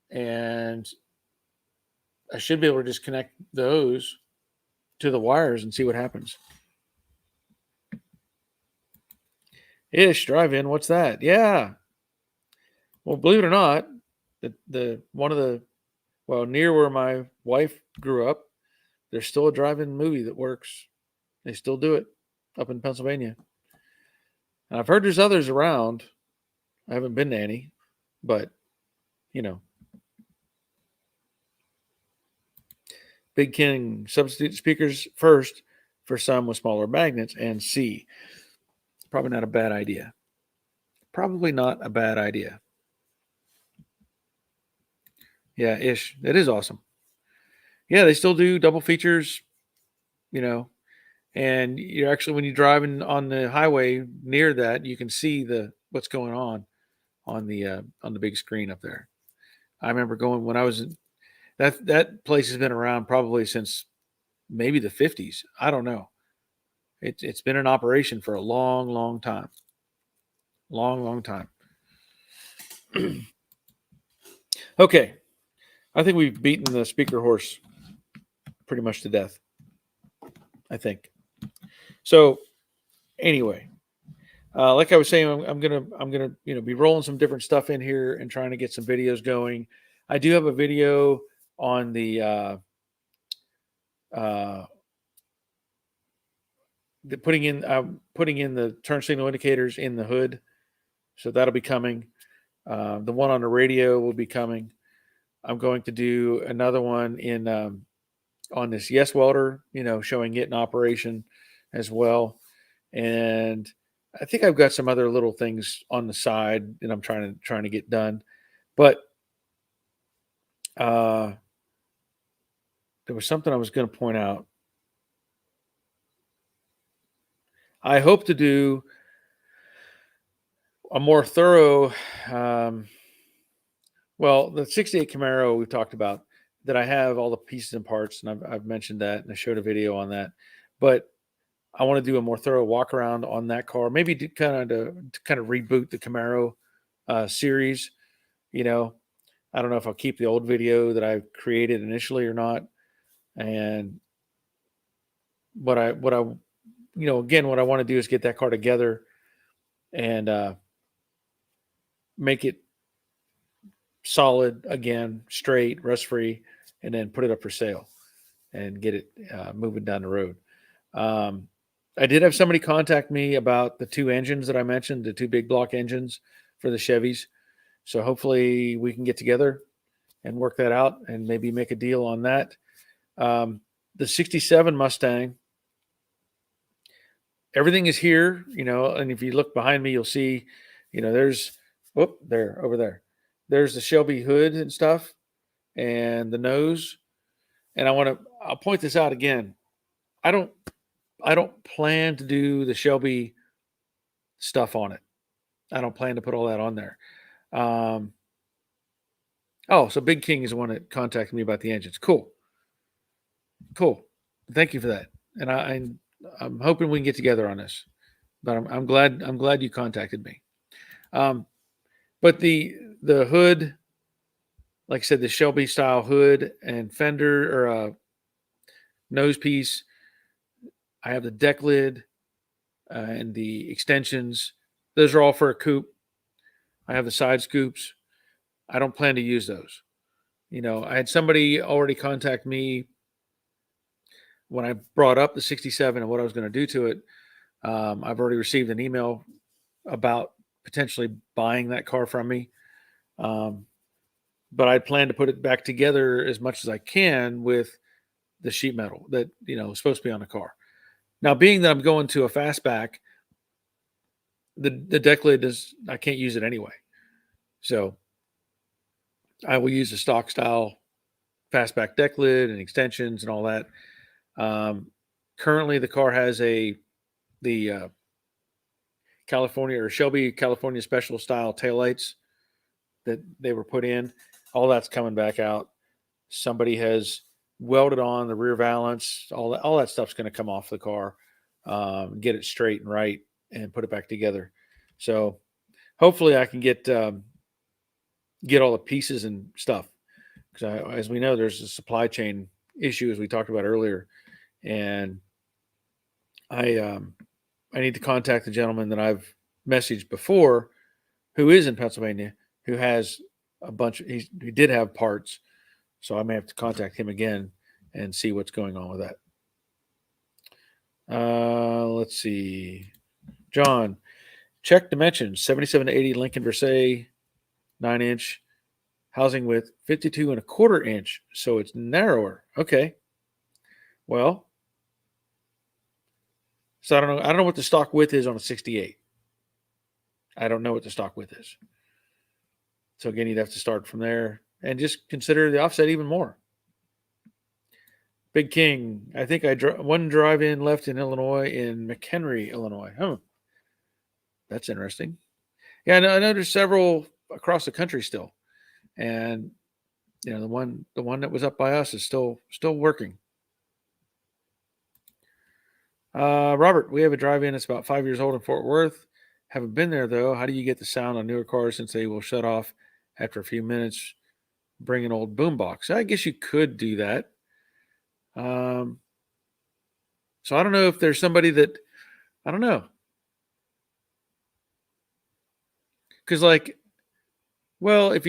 and I should be able to just connect those to the wires and see what happens. Ish drive-in, what's that? Yeah. Well, believe it or not, near where my wife grew up, there's still a drive-in movie that works. They still do it up in Pennsylvania. And I've heard there's others around. I haven't been to any, but Big King substitute speakers first for some with smaller magnets, and C. Probably not a bad idea. Yeah, ish. It is awesome. Yeah, they still do double features, and you're actually, when you're driving on the highway near that, you can see what's going on the big screen up there. I remember going when I was in that place has been around probably since maybe the 50s. I don't know. It's been in operation for a long, long time. Long time. Okay. I think we've beaten the speaker horse pretty much to death. I think. So anyway, like I was saying, I'm gonna be rolling some different stuff in here and trying to get some videos going. I do have a video on the putting in the turn signal indicators in the hood, so that'll be coming. The one on the radio will be coming. I'm going to do another one in on this Yes Welder, showing it in operation as well. And I think I've got some other little things on the side that I'm trying to get done. But there was something I was going to point out. I hope to do a more thorough, the 68 Camaro we've talked about, that I have all the pieces and parts, and I've mentioned that, and I showed a video on that. But I want to do a more thorough walk around on that car, maybe to kind of reboot the Camaro series. I don't know if I'll keep the old video that I created initially or not. And what I again, what I want to do is get that car together and make it solid again, straight, rust free, and then put it up for sale and get it moving down the road. I did have somebody contact me about the two engines that I mentioned, the two big block engines for the Chevys. So hopefully we can get together and work that out and maybe make a deal on that. The 67 Mustang, everything is here, and if you look behind me, you'll see, there's, over there. There's the Shelby hood and stuff and the nose. And I'll point this out again. I don't plan to do the Shelby stuff on it. I don't plan to put all that on there. So Big King is the one that contacted me about the engines. Cool. Thank you for that. And I'm hoping we can get together on this. But I'm glad you contacted me. But the hood, like I said, the Shelby style hood and fender or nose piece. I have the deck lid and the extensions Those are all for a coupe. I have the side scoops. I don't plan to use those. I had somebody already contact me when I brought up the 67 and what I was going to do to it. I've already received an email about potentially buying that car from me. But I plan to put it back together as much as I can with the sheet metal that, is supposed to be on the car. Now, being that I'm going to a fastback, the deck lid I can't use it anyway. So I will use the stock style fastback deck lid and extensions and all that. Currently the car has the California or Shelby California special style taillights that they were put in. All that's coming back out. Somebody has welded on the rear valance. All that stuff's going to come off the car, get it straight and right, and put it back together. So hopefully I can get all the pieces and stuff, because as we know, there's a supply chain issue as we talked about earlier, and I need to contact the gentleman that I've messaged before, who is in Pennsylvania, who has a bunch. He did have parts, so I may have to contact him again and see what's going on with that. Let's see. John, check dimensions: 77 to 80 Lincoln Versailles, 9-inch, housing width 52.25 inch, so it's narrower. Okay. Well, so I don't know. I don't know what the stock width is on a 68. I don't know what the stock width is. So again, you'd have to start from there and just consider the offset even more. Big King, I think one drive-in left in Illinois, in McHenry, Illinois. That's interesting. Yeah, I know there's several across the country still, and the one that was up by us is still working. Robert, we have a drive-in that's about 5 years old in Fort Worth. Haven't been there though. How do you get the sound on newer cars since they will shut off after a few minutes? Bring an old boombox. I guess you could do that. So I don't know if there's somebody that, I don't know. Because if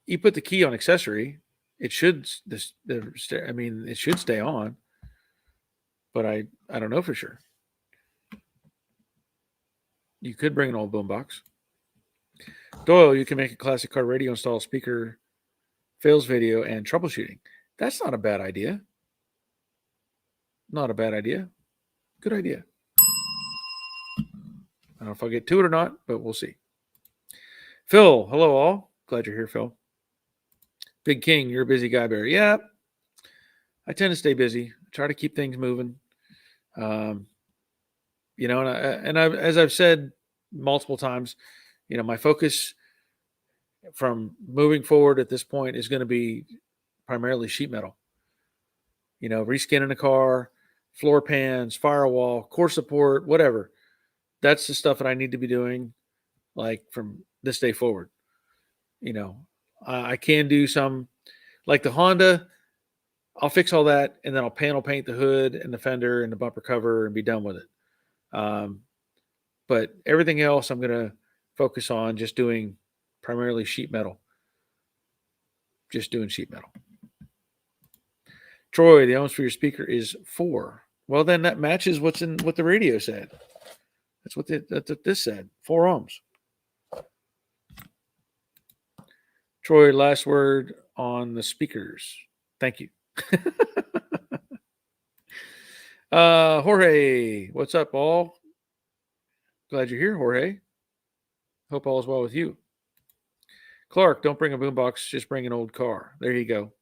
you put the key on accessory, it should it should stay on. But I don't know for sure. You could bring an old boombox. Doyle, you can make a classic car radio install speaker, fails video, and troubleshooting. That's not a bad idea. Not a bad idea. Good idea. I don't know if I'll get to it or not, but we'll see. Phil, hello all. Glad you're here, Phil. Big King, you're a busy guy, Barry. Yeah, I tend to stay busy. I try to keep things moving. And as I've said multiple times, my focus from moving forward at this point is going to be primarily sheet metal. Reskinning a car, floor pans, firewall, core support, whatever. That's the stuff that I need to be doing, from this day forward. I can do some, like the Honda. I'll fix all that, and then I'll panel paint the hood and the fender and the bumper cover and be done with it. But everything else, I'm going to focus on just doing primarily sheet metal. Just doing sheet metal. Troy, the ohms for your speaker is 4. Well, then that matches what the radio said. That's what this said. 4 ohms. Troy, last word on the speakers. Thank you. Jorge, what's up, all? Glad you're here, Jorge. Hope all is well with you. Clark, don't bring a boombox, just bring an old car. There you go.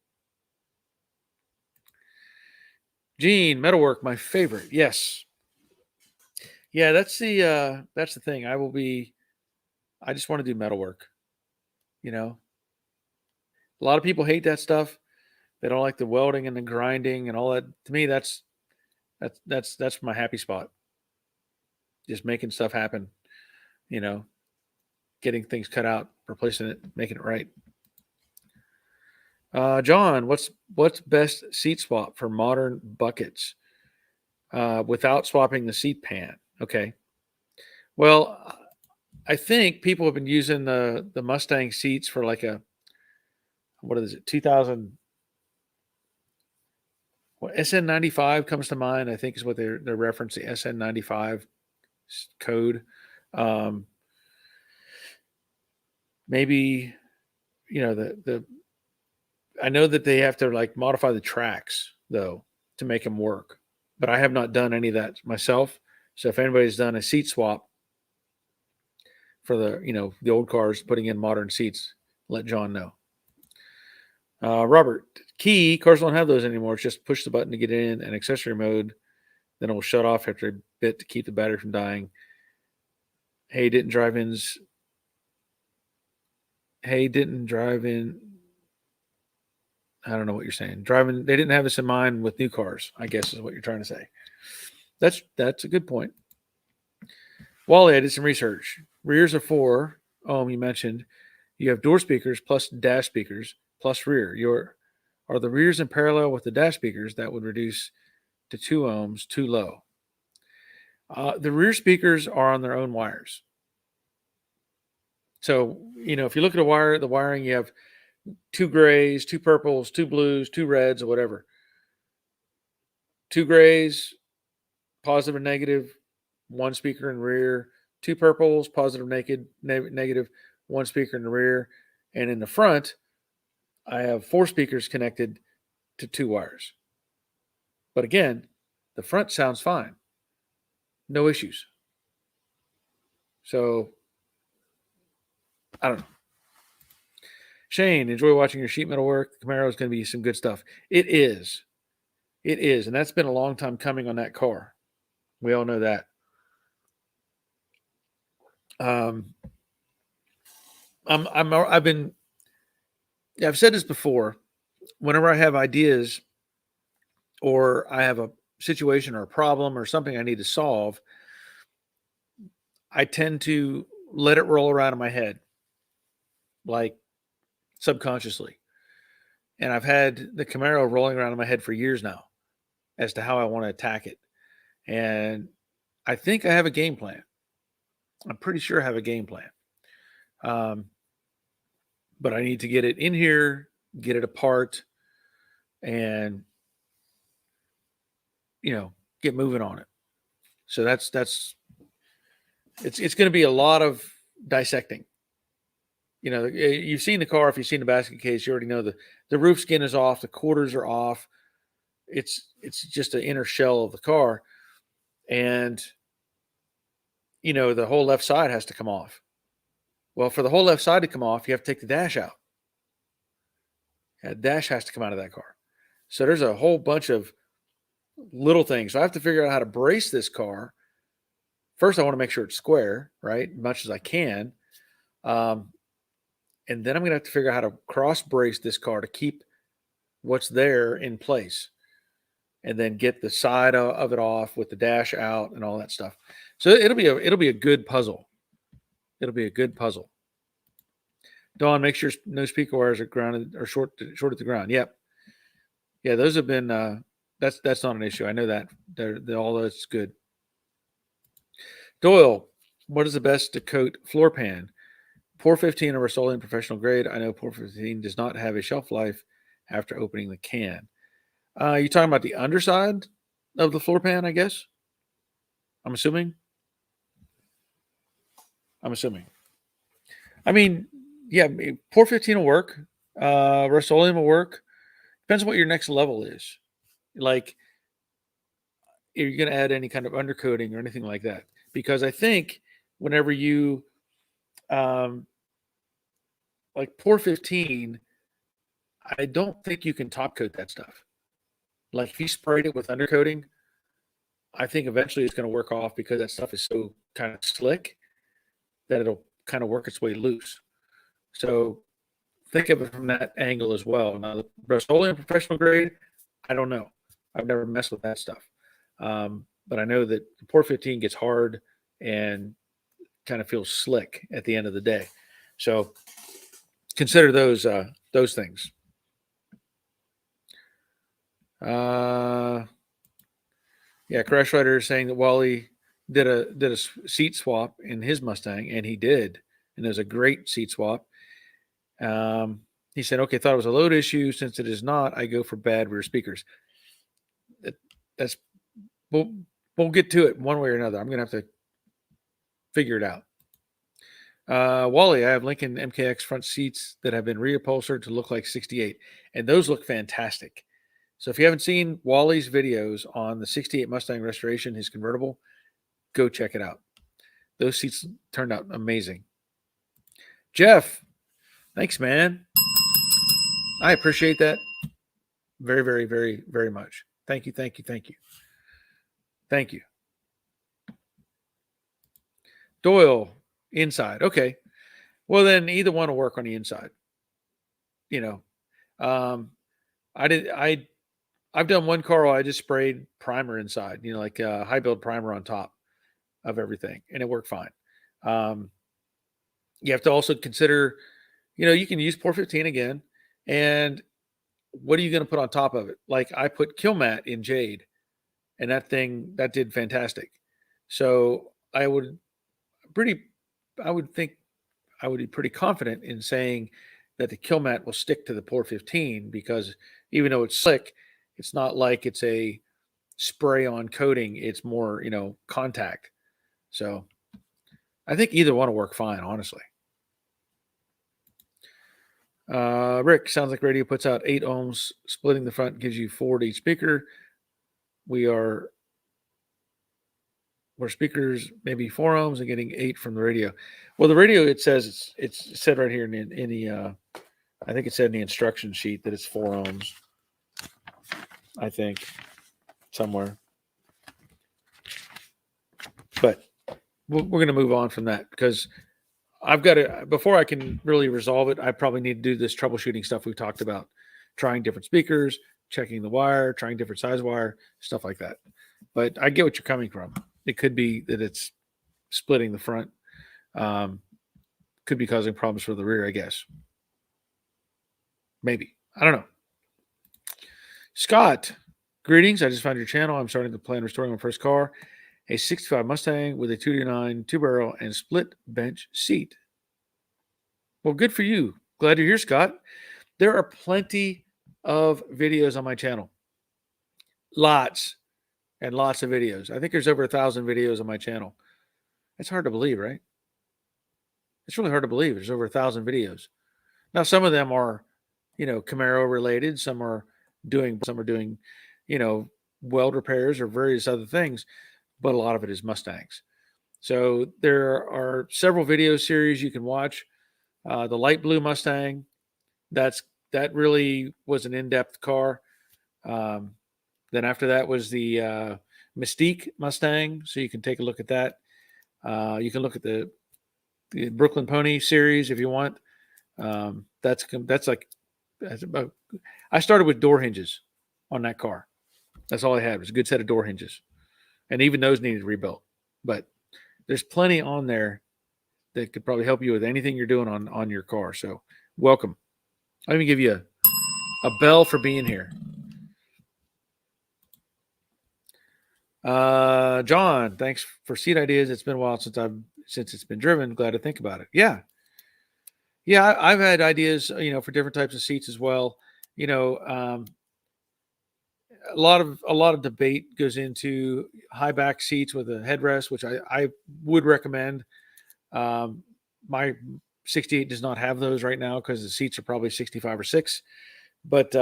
Gene, metalwork, my favorite. Yes. Yeah, that's the thing. I just want to do metalwork. A lot of people hate that stuff. They don't like the welding and the grinding and all that. To me, that's my happy spot. Just making stuff happen, getting things cut out, replacing it, making it right. John, what's best seat swap for modern buckets without swapping the seat pan? Okay. Well, I think people have been using the Mustang seats for like a, what is it, 2000, what, SN95 comes to mind. I think is what they're referencing, SN95 code. Um, maybe the I know that they have to like modify the tracks though to make them work, but I have not done any of that myself. So if anybody's done a seat swap for the old cars, putting in modern seats, let John know. Robert, key cars don't have those anymore. It's just push the button to get in and accessory mode. Then it will shut off after a bit to keep the battery from dying. Hey, didn't drive in. I don't know what you're saying. Driving, they didn't have this in mind with new cars, I guess is what you're trying to say. That's a good point. Wally, I did some research. Rears are 4 ohm, you mentioned. You have door speakers plus dash speakers plus rear. Are the rears in parallel with the dash speakers? That would reduce to 2 ohms, too low. The rear speakers are on their own wires. So, if you look at the wiring, you have 2 grays, 2 purples, 2 blues, 2 reds, or whatever. 2 grays, positive and negative, 1 speaker in rear. 2 purples, positive, negative, 1 speaker in the rear. And in the front, I have 4 speakers connected to 2 wires. But again, the front sounds fine. No issues. So, I don't know. Shane, enjoy watching your sheet metal work. The Camaro is going to be some good stuff. It is. And that's been a long time coming on that car. We all know that. I've said this before. Whenever I have ideas or I have a situation or a problem or something I need to solve, I tend to let it roll around in my head, like subconsciously. And I've had the Camaro rolling around in my head for years now as to how I want to attack it. And I think I have a game plan. I'm pretty sure I have a game plan. But I need to get it in here, get it apart, and get moving on it. So it's going to be a lot of dissecting. You've seen the car. If you've seen the basket case, you already know the roof skin is off, the quarters are off. It's just an inner shell of the car, and the whole left side has to come off. Well, for the whole left side to come off, you have to take the dash out. That dash has to come out of that car. So there's a whole bunch of little things. So I have to figure out how to brace this car. First, I want to make sure it's square, right? As much as I can. And then I'm going to have to figure out how to cross brace this car to keep what's there in place. And then get the side of it off with the dash out and all that stuff. So it'll be a good puzzle. It'll be a good puzzle. Dawn, make sure no speaker wires are grounded or short at the ground. Yep. Yeah, those have been that's not an issue. I know that. They're all that's good. Doyle, what is the best to coat floor pan? Pour 15 or Rust-Oleum professional grade. I know Pour 15 does not have a shelf life after opening the can. You talking about the underside of the floor pan, I guess? I'm assuming. I mean, yeah, Pour 15 will work. Rust-Oleum will work. Depends on what your next level is. Like, are you going to add any kind of undercoating or anything like that? Because I think whenever you like Pour 15, I don't think you can top coat that stuff. Like if you sprayed it with undercoating, I think eventually it's going to work off because that stuff is so kind of slick that it'll kind of work its way loose. So think of it from that angle as well. Now, the Rust-Oleum professional grade, I don't know. I've never messed with that stuff. But I know that the Pour 15 gets hard and kind of feels slick at the end of the day. So consider those things. Yeah, Crash Rider is saying that Wally did a seat swap in his Mustang, and he did, and it was a great seat swap. He said, "Okay, thought it was a load issue. Since it is not, I go for bad rear speakers." That's we'll get to it one way or another. I'm gonna have to figure it out. Wally, I have Lincoln MKX front seats that have been reupholstered to look like 68, and those look fantastic. So if you haven't seen Wally's videos on the 68 Mustang restoration, his convertible, go check it out. Those seats turned out amazing. Jeff, thanks, man. I appreciate that very, very, very, very much. Thank you, thank you, thank you. Thank you. Doyle, inside. Okay. Well, then either one will work on the inside. You know, I've done one car where I just sprayed primer inside, like a high build primer on top of everything, and it worked fine. You have to also consider, you can use Por-15 again, and what are you going to put on top of it? Like I put Kilmat in Jade, and that did fantastic. So I would think I would be pretty confident in saying that the Kilmat will stick to the Por-15, because even though it's slick, it's not like it's a spray on coating. It's more, contact. So I think either one will work fine, honestly. Rick, sounds like radio puts out 8 ohms. Splitting the front gives you 4 to each speaker. We're speakers maybe 4 ohms and getting 8 from the radio. Well, the radio, it says it's said right here in the I think it said in the instruction sheet that it's 4 ohms. I think somewhere, but we're going to move on from that, because I've got to, before I can really resolve it, I probably need to do this troubleshooting stuff we talked about, trying different speakers, checking the wire, trying different size wire, stuff like that. But I get what you're coming from. It could be that it's splitting the front. Could be causing problems for the rear, I guess. Maybe. I don't know. Scott, greetings. I just found your channel. I'm starting to plan restoring my first car, a 65 Mustang with a 229 two-barrel and split bench seat. Well, good for you. Glad you're here, Scott. There are plenty of videos on my channel. Lots and lots of videos. I think there's over 1,000 videos on my channel. It's hard to believe, right? It's really hard to believe. There's over 1,000 videos. Now, some of them are, Camaro related. Some are doing, weld repairs or various other things, but a lot of it is Mustangs. So there are several video series you can watch. The light blue Mustang, that really was an in-depth car. Then after that was the Mystique Mustang, so you can take a look at that. You can look at the Brooklyn Pony series if you want. That's about. I started with door hinges on that car. That's all I had, was a good set of door hinges, and even those needed rebuilt. But there's plenty on there that could probably help you with anything you're doing on your car. So welcome. Let me give you a bell for being here. John, thanks for seat ideas. It's been a while since it's been driven. Glad to think about it. Yeah. I've had ideas, for different types of seats as well. A lot of debate goes into high back seats with a headrest, which I would recommend. My 68 does not have those right now because the seats are probably 65 or 6. But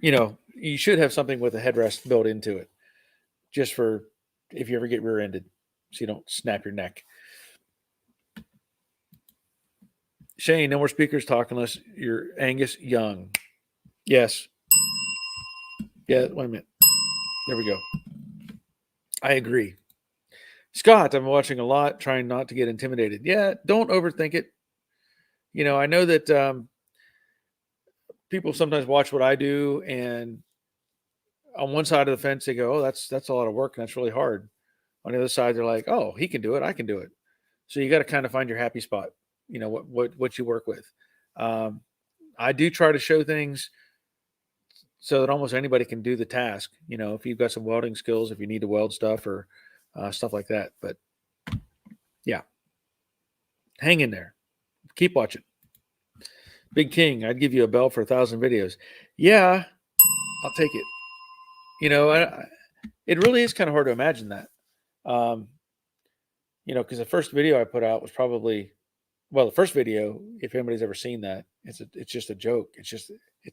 you should have something with a headrest built into it, just for if you ever get rear-ended, so you don't snap your neck. Shane, no more speakers talk unless you're Angus Young. Yes. Yeah, wait a minute. There we go. I agree. Scott, I'm watching a lot, trying not to get intimidated. Yeah, don't overthink it. I know that people sometimes watch what I do, and on one side of the fence, they go, "Oh, that's a lot of work, and that's really hard." On the other side, they're like, "Oh, he can do it. I can do it." So you got to kind of find your happy spot. What you work with. I do try to show things so that almost anybody can do the task. If you've got some welding skills, if you need to weld stuff or stuff like that. But yeah, hang in there. Keep watching. Big King, I'd give you a bell for 1,000 videos. Yeah, I'll take it. It really is kind of hard to imagine that. Because the first video I put out was probably, the first video, if anybody's ever seen that, it's just a joke. It's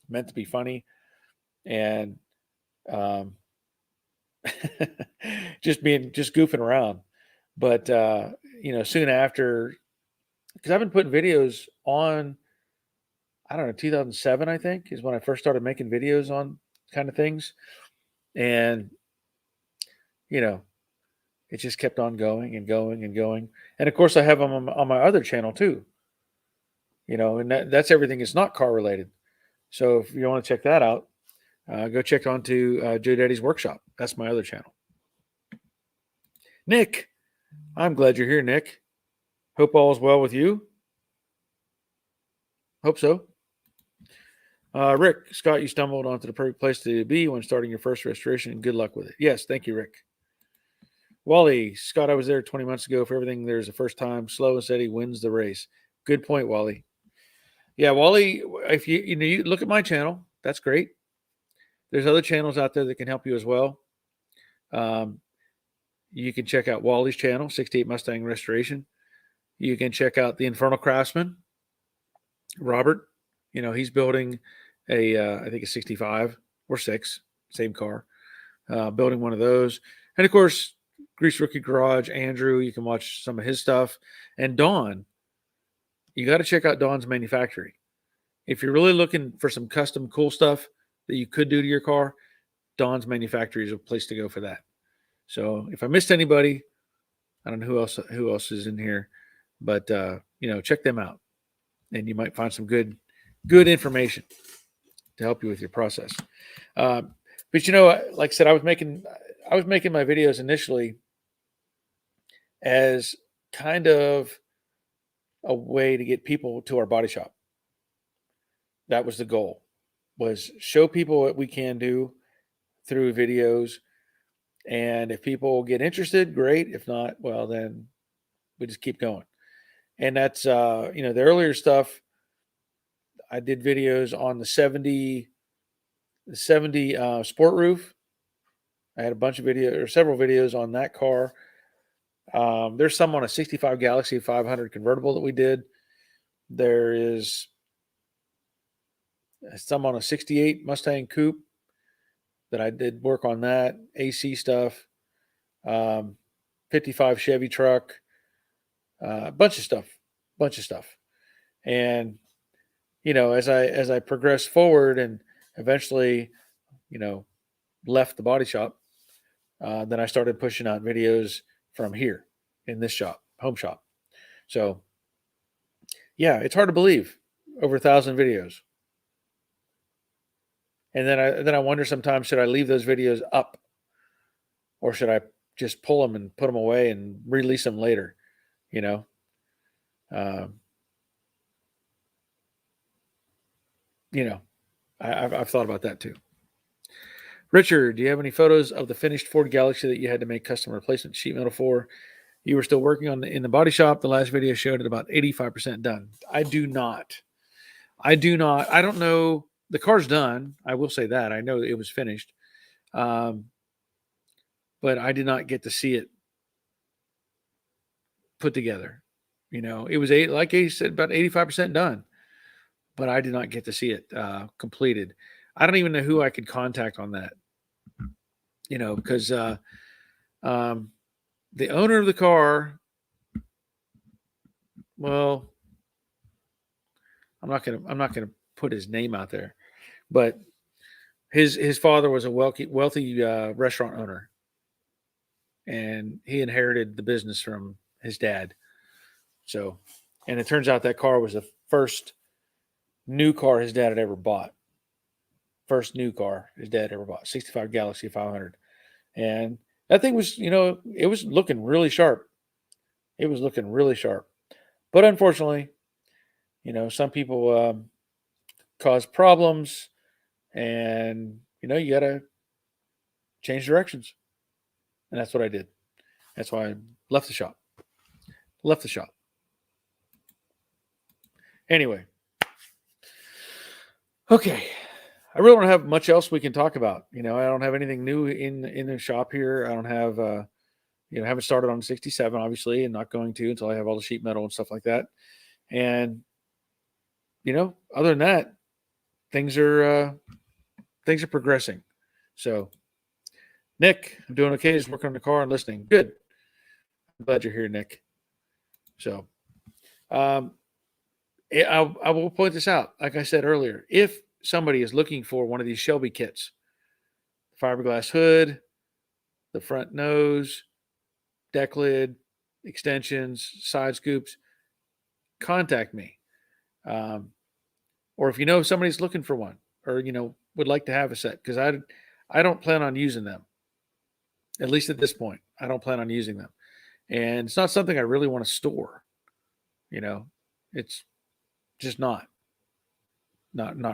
meant to be funny. And just goofing around. But, soon after, because I've been putting videos on, I don't know, 2007, I think, is when I first started making videos on kind of things. And, it just kept on going and going and going. And of course, I have them on my other channel too. And that's everything. It's not car related. So if you want to check that out, go check onto Joe Daddy's Workshop. That's my other channel. Nick, I'm glad you're here, Nick. Hope all is well with you. Hope so. Rick, Scott, you stumbled onto the perfect place to be when starting your first restoration. Good luck with it. Yes, thank you, Rick. Wally, Scott, I was there 20 months ago. For everything, there's a first time. Slow and steady wins the race. Good point, Wally. Yeah, Wally, if you look at my channel, that's great. There's other channels out there that can help you as well. You can check out Wally's channel, 68 Mustang Restoration. You can check out the Infernal Craftsman, Robert. He's building I think a 65 or 6, same car, building one of those. And of course, Grease Rookie Garage, Andrew, you can watch some of his stuff. And Don, you got to check out Don's Manufactory. If you're really looking for some custom cool stuff that you could do to your car, Don's Manufactory is a place to go for that. So if I missed anybody, I don't know who else is in here, but check them out, and you might find some good information to help you with your process. But like I said, I was making my videos initially as kind of a way to get people to our body shop. That was the goal, was show people what we can do through videos. And if people get interested, great. If not, well, then we just keep going. And that's, the earlier stuff, I did videos on the 70 Sport Roof. I had a bunch of videos or several videos on that car. There's some on a 65 Galaxie 500 convertible that we did. There is some on a 68 Mustang Coupe that I did work on that, AC stuff, 55 Chevy truck, a bunch of stuff. And, as I progressed forward and eventually, left the body shop, then I started pushing out videos from here in this shop, home shop. So yeah, it's hard to believe, over 1,000 videos. And then I wonder sometimes, should I leave those videos up, or should I just pull them and put them away and release them later? I've thought about that too. Richard, do you have any photos of the finished Ford Galaxie that you had to make custom replacement sheet metal for? You were still working on in the body shop. The last video showed it about 85% done. I do not. I don't know. The car's done. I will say that. I know it was finished. But I did not get to see it put together. It was like I said, about 85% done, but I did not get to see it completed. I don't even know who I could contact on that, because the owner of the car, well, I'm not gonna put his name out there, but his father was a wealthy restaurant owner, and he inherited the business from his dad. So, and it turns out that car was the first new car his dad had ever bought. First new car his dad ever bought, 65 Galaxie 500. And that thing was, it was looking really sharp. It was looking really sharp. But unfortunately, some people cause problems, and you got to change directions. And that's what I did. That's why I left the shop. Anyway. Okay. I really don't have much else we can talk about. I don't have anything new in the shop here. I don't have, haven't started on 67, obviously, and not going to until I have all the sheet metal and stuff like that. And, other than that, things are progressing. So, Nick, I'm doing okay. Just working on the car and listening. Good. I'm glad you're here, Nick. So, I will point this out. Like I said earlier, if somebody is looking for one of these Shelby kits, fiberglass hood, the front nose, deck lid, extensions, side scoops, contact me. Or if somebody's looking for one, or would like to have a set, because I don't plan on using them. At least at this point, I don't plan on using them, and it's not something I really want to store. It's just not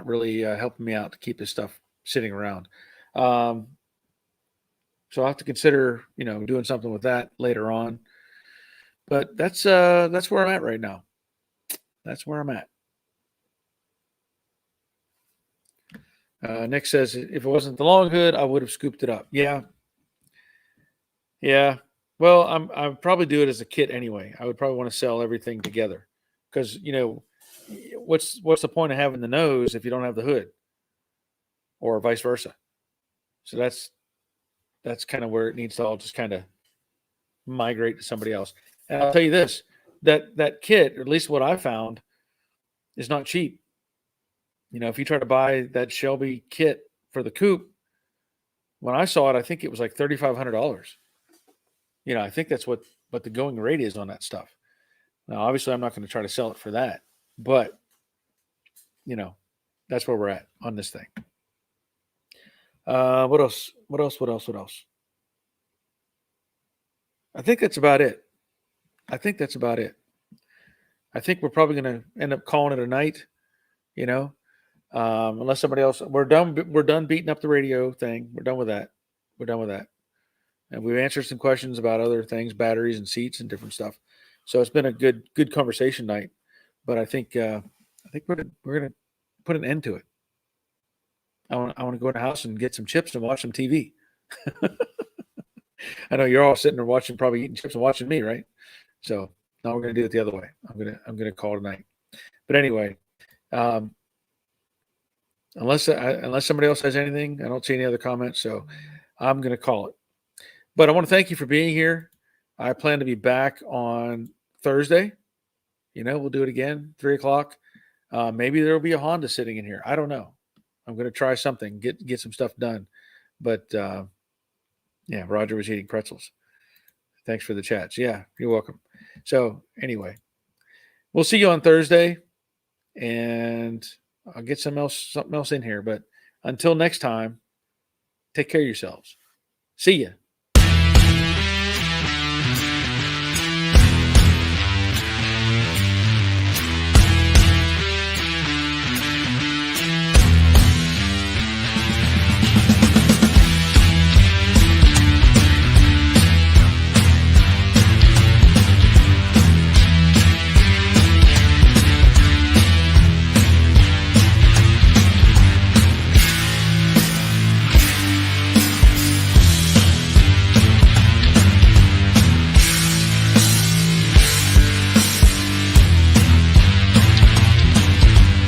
really helping me out to keep this stuff sitting around. So I'll have to consider, doing something with that later on. But that's where I'm at right now. That's where I'm at. Nick says, if it wasn't the long hood, I would have scooped it up. Yeah. Well, I'd probably do it as a kit anyway. I would probably want to sell everything together, because what's the point of having the nose if you don't have the hood, or vice versa? So that's kind of where it needs to all just kind of migrate to somebody else. And I'll tell you this, that kit, or at least what I found, is not cheap. If you try to buy that Shelby kit for the coupe, when I saw it, I think it was like $3,500. I think that's what the going rate is on that stuff. Now, obviously, I'm not going to try to sell it for that, but that's where we're at on this thing. What else? I think that's about it. I think we're probably going to end up calling it a night, unless somebody else. We're done beating up the radio thing. We're done with that. And we've answered some questions about other things, batteries and seats and different stuff. So it's been a good conversation night. But I think we're gonna put an end to it. I want to go in the house and get some chips and watch some TV. I know you're all sitting there watching, probably eating chips and watching me, right? So now we're gonna do it the other way. I'm gonna call it a night. But anyway, unless somebody else has anything, I don't see any other comments, so I'm gonna call it. But I want to thank you for being here. I plan to be back on Thursday. We'll do it again, 3:00. Maybe there will be a Honda sitting in here. I don't know. I'm going to try something, get some stuff done. But yeah, Roger was eating pretzels. Thanks for the chats. Yeah, you're welcome. So anyway, we'll see you on Thursday, and I'll get something else in here. But until next time, take care of yourselves. See ya.